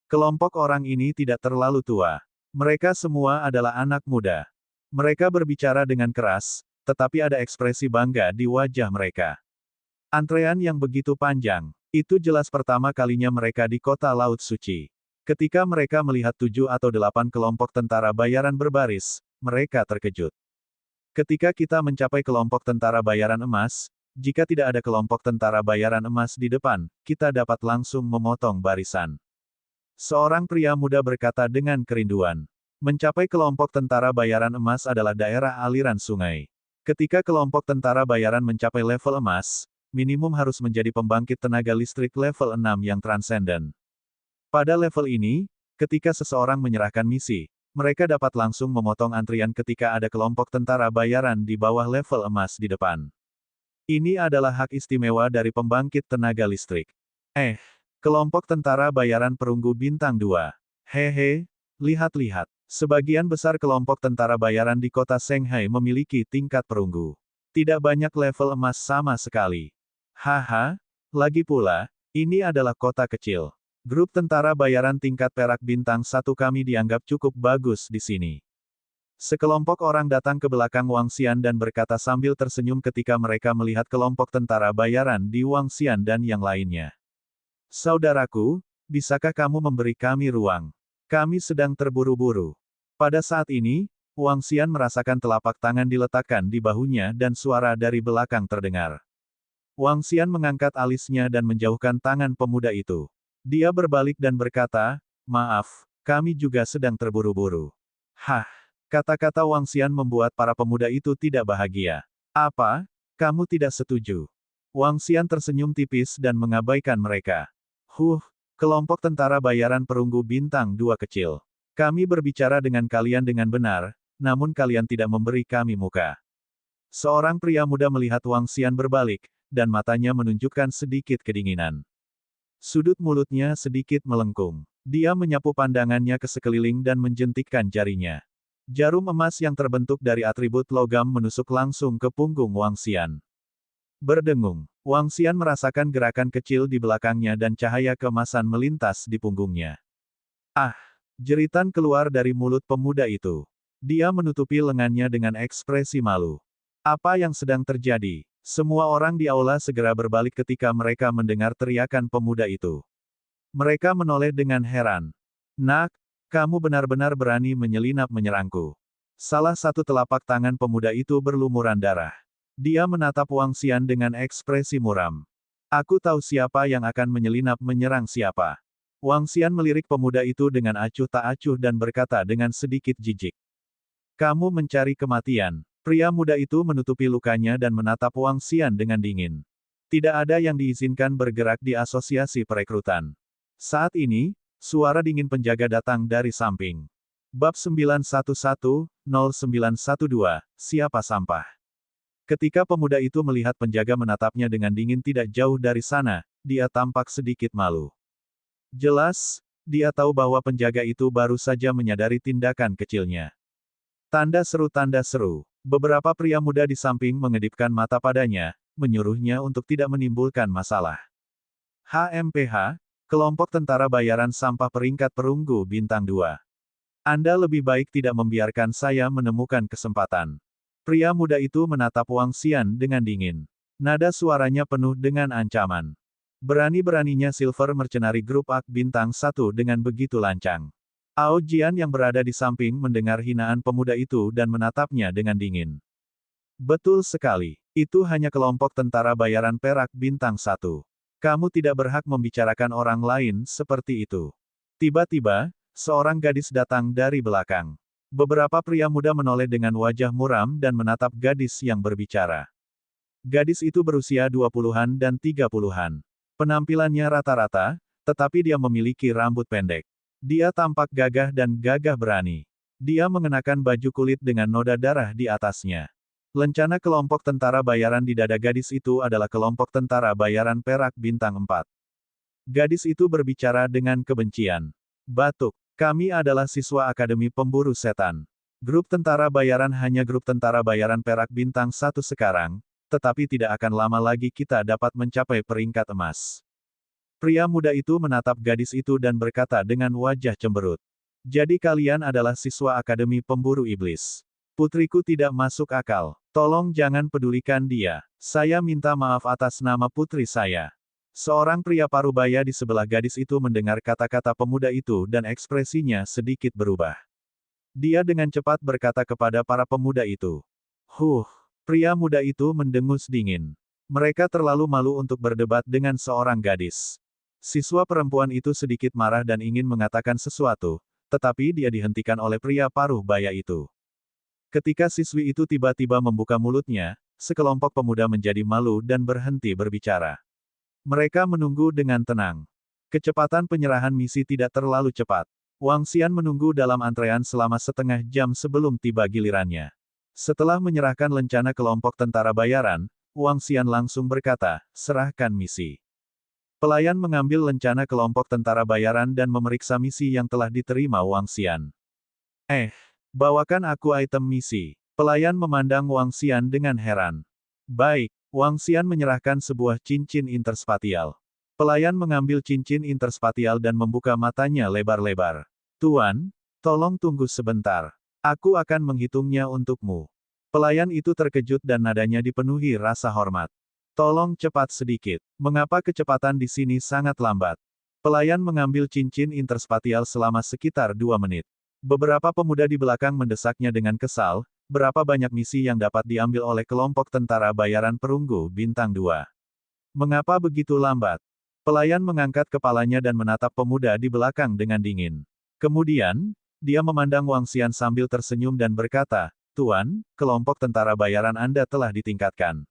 Kelompok orang ini tidak terlalu tua. Mereka semua adalah anak muda. Mereka berbicara dengan keras, tetapi ada ekspresi bangga di wajah mereka. Antrean yang begitu panjang, itu jelas pertama kalinya mereka di kota Laut Suci. Ketika mereka melihat 7 atau 8 kelompok tentara bayaran berbaris, mereka terkejut. Ketika kita mencapai kelompok tentara bayaran emas, jika tidak ada kelompok tentara bayaran emas di depan, kita dapat langsung memotong barisan. Seorang pria muda berkata dengan kerinduan. Mencapai kelompok tentara bayaran emas adalah daerah aliran sungai. Ketika kelompok tentara bayaran mencapai level emas, minimum harus menjadi pembangkit tenaga listrik level 6 yang transenden. Pada level ini, ketika seseorang menyerahkan misi, mereka dapat langsung memotong antrian ketika ada kelompok tentara bayaran di bawah level emas di depan. Ini adalah hak istimewa dari pembangkit tenaga listrik. Kelompok tentara bayaran perunggu bintang 2. Hehe, lihat-lihat. Sebagian besar kelompok tentara bayaran di kota Shanghai memiliki tingkat perunggu. Tidak banyak level emas sama sekali. Haha, lagi pula, ini adalah kota kecil. Grup tentara bayaran tingkat perak bintang 1 kami dianggap cukup bagus di sini. Sekelompok orang datang ke belakang Wang Xian dan berkata sambil tersenyum ketika mereka melihat kelompok tentara bayaran di Wang Xian dan yang lainnya. Saudaraku, bisakah kamu memberi kami ruang? Kami sedang terburu-buru. Pada saat ini, Wang Xian merasakan telapak tangan diletakkan di bahunya dan suara dari belakang terdengar. Wang Xian mengangkat alisnya dan menjauhkan tangan pemuda itu. Dia berbalik dan berkata, "Maaf, kami juga sedang terburu-buru." Hah, kata-kata Wang Xian membuat para pemuda itu tidak bahagia. Apa? Kamu tidak setuju? Wang Xian tersenyum tipis dan mengabaikan mereka. Kelompok tentara bayaran perunggu bintang 2 kecil. Kami berbicara dengan kalian dengan benar, namun kalian tidak memberi kami muka. Seorang pria muda melihat Wang Xian berbalik, dan matanya menunjukkan sedikit kedinginan. Sudut mulutnya sedikit melengkung. Dia menyapu pandangannya ke sekeliling dan menjentikkan jarinya. Jarum emas yang terbentuk dari atribut logam menusuk langsung ke punggung Wang Xian. Berdengung, Wang Xian merasakan gerakan kecil di belakangnya dan cahaya keemasan melintas di punggungnya. Jeritan keluar dari mulut pemuda itu. Dia menutupi lengannya dengan ekspresi malu. Apa yang sedang terjadi? Semua orang di aula segera berbalik ketika mereka mendengar teriakan pemuda itu. Mereka menoleh dengan heran. "Nak, kamu benar-benar berani menyelinap menyerangku." Salah satu telapak tangan pemuda itu berlumuran darah. Dia menatap Wang Xian dengan ekspresi muram. "Aku tahu siapa yang akan menyelinap menyerang siapa." Wang Xian melirik pemuda itu dengan acuh tak acuh dan berkata dengan sedikit jijik. "Kamu mencari kematian." Pria muda itu menutupi lukanya dan menatap Wang Xian dengan dingin. Tidak ada yang diizinkan bergerak di asosiasi perekrutan. Saat ini, suara dingin penjaga datang dari samping. Bab 911-0912, Siapa Sampah? Ketika pemuda itu melihat penjaga menatapnya dengan dingin tidak jauh dari sana, dia tampak sedikit malu. Jelas, dia tahu bahwa penjaga itu baru saja menyadari tindakan kecilnya. Tanda seru. Beberapa pria muda di samping mengedipkan mata padanya, menyuruhnya untuk tidak menimbulkan masalah. HMPH, Kelompok Tentara Bayaran Sampah Peringkat Perunggu Bintang 2. Anda lebih baik tidak membiarkan saya menemukan kesempatan. Pria muda itu menatap Wang Xian dengan dingin. Nada suaranya penuh dengan ancaman. Berani-beraninya Silver Mercenary Group AK Bintang 1 dengan begitu lancang. Ao Jian yang berada di samping mendengar hinaan pemuda itu dan menatapnya dengan dingin. Betul sekali, itu hanya kelompok tentara bayaran perak bintang 1. Kamu tidak berhak membicarakan orang lain seperti itu. Tiba-tiba, seorang gadis datang dari belakang. Beberapa pria muda menoleh dengan wajah muram dan menatap gadis yang berbicara. Gadis itu berusia 20-an dan 30-an. Penampilannya rata-rata, tetapi dia memiliki rambut pendek. Dia tampak gagah dan gagah berani. Dia mengenakan baju kulit dengan noda darah di atasnya. Lencana kelompok tentara bayaran di dada gadis itu adalah kelompok tentara bayaran perak bintang 4. Gadis itu berbicara dengan kebencian. Batuk, kami adalah siswa Akademi Pemburu Setan. Grup tentara bayaran hanya grup tentara bayaran perak bintang 1 sekarang, tetapi tidak akan lama lagi kita dapat mencapai peringkat emas. Pria muda itu menatap gadis itu dan berkata dengan wajah cemberut. Jadi kalian adalah siswa Akademi Pemburu Iblis. Putriku tidak masuk akal. Tolong jangan pedulikan dia. Saya minta maaf atas nama putri saya. Seorang pria parubaya di sebelah gadis itu mendengar kata-kata pemuda itu dan ekspresinya sedikit berubah. Dia dengan cepat berkata kepada para pemuda itu. Pria muda itu mendengus dingin. Mereka terlalu malu untuk berdebat dengan seorang gadis. Siswa perempuan itu sedikit marah dan ingin mengatakan sesuatu, tetapi dia dihentikan oleh pria paruh baya itu. Ketika siswi itu tiba-tiba membuka mulutnya, sekelompok pemuda menjadi malu dan berhenti berbicara. Mereka menunggu dengan tenang. Kecepatan penyerahan misi tidak terlalu cepat. Wang Xian menunggu dalam antrean selama setengah jam sebelum tiba gilirannya. Setelah menyerahkan lencana kelompok tentara bayaran, Wang Xian langsung berkata, serahkan misi. Pelayan mengambil lencana kelompok tentara bayaran dan memeriksa misi yang telah diterima Wang Xian. Bawakan aku item misi. Pelayan memandang Wang Xian dengan heran. Baik, Wang Xian menyerahkan sebuah cincin interspatial. Pelayan mengambil cincin interspatial dan membuka matanya lebar-lebar. Tuan, tolong tunggu sebentar. Aku akan menghitungnya untukmu. Pelayan itu terkejut dan nadanya dipenuhi rasa hormat. Tolong cepat sedikit. Mengapa kecepatan di sini sangat lambat? Pelayan mengambil cincin interspatial selama sekitar 2 menit. Beberapa pemuda di belakang mendesaknya dengan kesal, berapa banyak misi yang dapat diambil oleh kelompok tentara bayaran perunggu bintang 2. Mengapa begitu lambat? Pelayan mengangkat kepalanya dan menatap pemuda di belakang dengan dingin. Kemudian, dia memandang Wang Xian sambil tersenyum dan berkata, Tuan, kelompok tentara bayaran Anda telah ditingkatkan.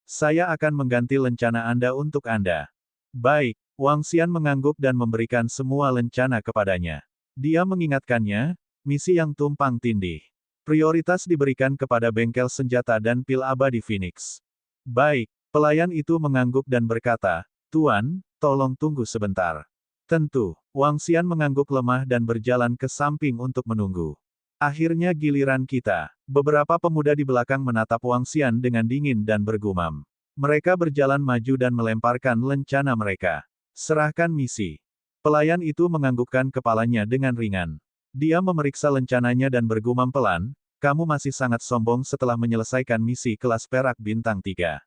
Saya akan mengganti lencana Anda untuk Anda. Baik, Wang Xian mengangguk dan memberikan semua lencana kepadanya. Dia mengingatkannya, misi yang tumpang tindih. Prioritas diberikan kepada bengkel senjata dan pil abadi Phoenix. Baik, pelayan itu mengangguk dan berkata, Tuan, tolong tunggu sebentar. Tentu, Wang Xian mengangguk lemah dan berjalan ke samping untuk menunggu. Akhirnya giliran kita. Beberapa pemuda di belakang menatap Wang Xian dengan dingin dan bergumam. Mereka berjalan maju dan melemparkan lencana mereka. Serahkan misi. Pelayan itu menganggukkan kepalanya dengan ringan. Dia memeriksa lencananya dan bergumam pelan, kamu masih sangat sombong setelah menyelesaikan misi kelas perak bintang 3.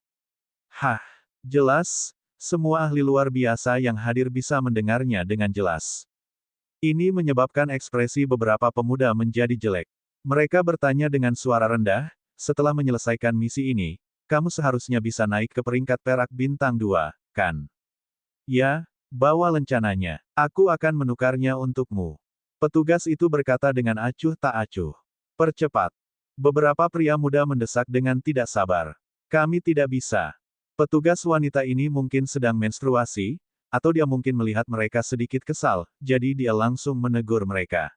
Jelas, semua ahli luar biasa yang hadir bisa mendengarnya dengan jelas. Ini menyebabkan ekspresi beberapa pemuda menjadi jelek. Mereka bertanya dengan suara rendah, setelah menyelesaikan misi ini, kamu seharusnya bisa naik ke peringkat perak bintang 2, kan? Ya, bawa lencananya. Aku akan menukarnya untukmu. Petugas itu berkata dengan acuh tak acuh. Percepat. Beberapa pria muda mendesak dengan tidak sabar. Kami tidak bisa. Petugas wanita ini mungkin sedang menstruasi, atau dia mungkin melihat mereka sedikit kesal, jadi dia langsung menegur mereka.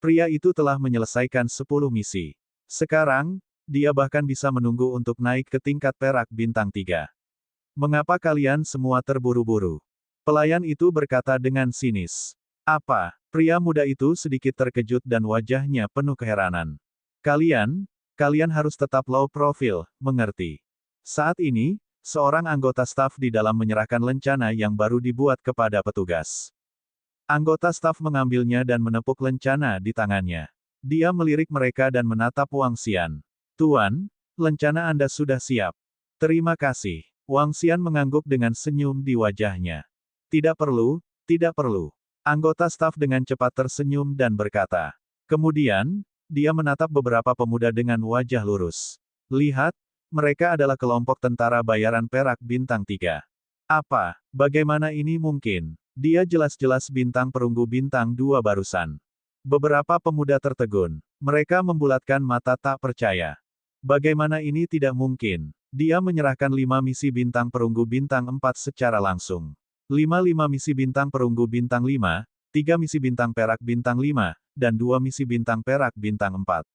Pria itu telah menyelesaikan 10 misi. Sekarang, dia bahkan bisa menunggu untuk naik ke tingkat perak bintang 3. Mengapa kalian semua terburu-buru? Pelayan itu berkata dengan sinis. Apa? Pria muda itu sedikit terkejut dan wajahnya penuh keheranan. Kalian harus tetap low profile, mengerti? Saat ini, seorang anggota staf di dalam menyerahkan lencana yang baru dibuat kepada petugas. Anggota staf mengambilnya dan menepuk lencana di tangannya. Dia melirik mereka dan menatap Wang Xian. Tuan, lencana Anda sudah siap. Terima kasih. Wang Xian mengangguk dengan senyum di wajahnya. Tidak perlu, tidak perlu. Anggota staf dengan cepat tersenyum dan berkata. Kemudian, dia menatap beberapa pemuda dengan wajah lurus. Lihat, mereka adalah kelompok tentara bayaran perak bintang 3. Apa? Bagaimana ini mungkin? Dia jelas-jelas bintang perunggu bintang 2 barusan. Beberapa pemuda tertegun. Mereka membulatkan mata tak percaya. Bagaimana ini tidak mungkin? Dia menyerahkan 5 misi bintang perunggu bintang 4 secara langsung. 5 misi bintang perunggu bintang 5, 3 misi bintang perak bintang 5, dan 2 misi bintang perak bintang 4.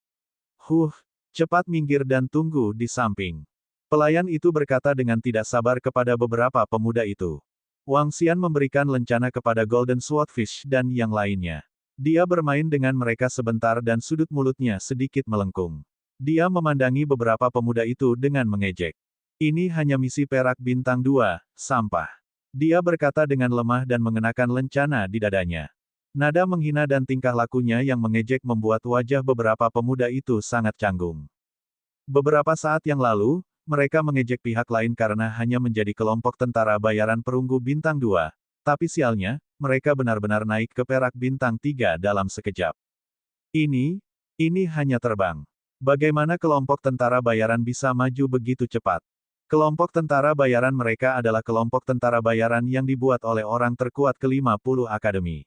Cepat minggir dan tunggu di samping. Pelayan itu berkata dengan tidak sabar kepada beberapa pemuda itu. Wang Xian memberikan lencana kepada Golden Swordfish dan yang lainnya. Dia bermain dengan mereka sebentar dan sudut mulutnya sedikit melengkung. Dia memandangi beberapa pemuda itu dengan mengejek. Ini hanya misi perak bintang 2, sampah. Dia berkata dengan lemah dan mengenakan lencana di dadanya. Nada menghina dan tingkah lakunya yang mengejek membuat wajah beberapa pemuda itu sangat canggung. Beberapa saat yang lalu, mereka mengejek pihak lain karena hanya menjadi kelompok tentara bayaran perunggu bintang 2. Tapi sialnya, mereka benar-benar naik ke perak bintang 3 dalam sekejap. Ini hanya terbang. Bagaimana kelompok tentara bayaran bisa maju begitu cepat? Kelompok tentara bayaran mereka adalah kelompok tentara bayaran yang dibuat oleh orang terkuat ke-50 Akademi.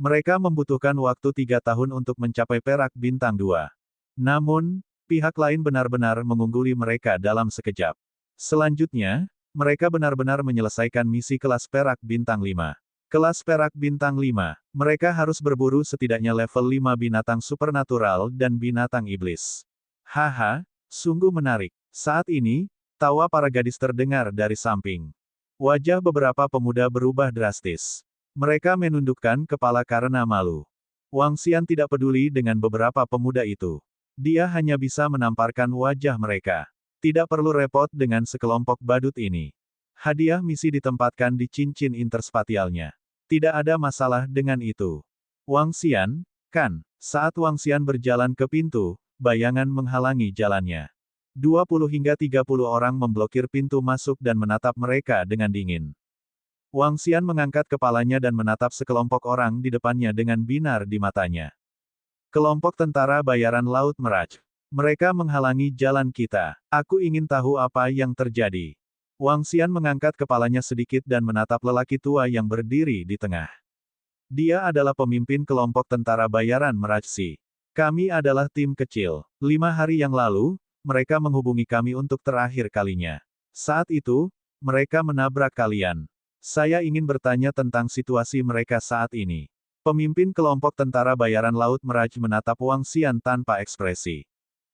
Mereka membutuhkan waktu 3 tahun untuk mencapai perak bintang 2. Namun, pihak lain benar-benar mengungguli mereka dalam sekejap. Selanjutnya, mereka benar-benar menyelesaikan misi kelas perak bintang 5. Kelas perak bintang 5, mereka harus berburu setidaknya level 5 binatang supernatural dan binatang iblis. Haha, sungguh menarik. Saat ini, tawa para gadis terdengar dari samping. Wajah beberapa pemuda berubah drastis. Mereka menundukkan kepala karena malu. Wang Xian tidak peduli dengan beberapa pemuda itu. Dia hanya bisa menamparkan wajah mereka. Tidak perlu repot dengan sekelompok badut ini. Hadiah misi ditempatkan di cincin interspatialnya. Tidak ada masalah dengan itu. Wang Xian, kan? Saat Wang Xian berjalan ke pintu, bayangan menghalangi jalannya. 20 hingga 30 orang memblokir pintu masuk dan menatap mereka dengan dingin. Wang Xian mengangkat kepalanya dan menatap sekelompok orang di depannya dengan binar di matanya. Kelompok tentara bayaran Laut Meraj. Mereka menghalangi jalan kita. Aku ingin tahu apa yang terjadi. Wang Xian mengangkat kepalanya sedikit dan menatap lelaki tua yang berdiri di tengah. Dia adalah pemimpin kelompok tentara bayaran Merajsi. Kami adalah tim kecil. 5 hari yang lalu, mereka menghubungi kami untuk terakhir kalinya. Saat itu, mereka menabrak kalian. Saya ingin bertanya tentang situasi mereka saat ini. Pemimpin kelompok tentara bayaran Laut Meraj menatap Wang Xian tanpa ekspresi.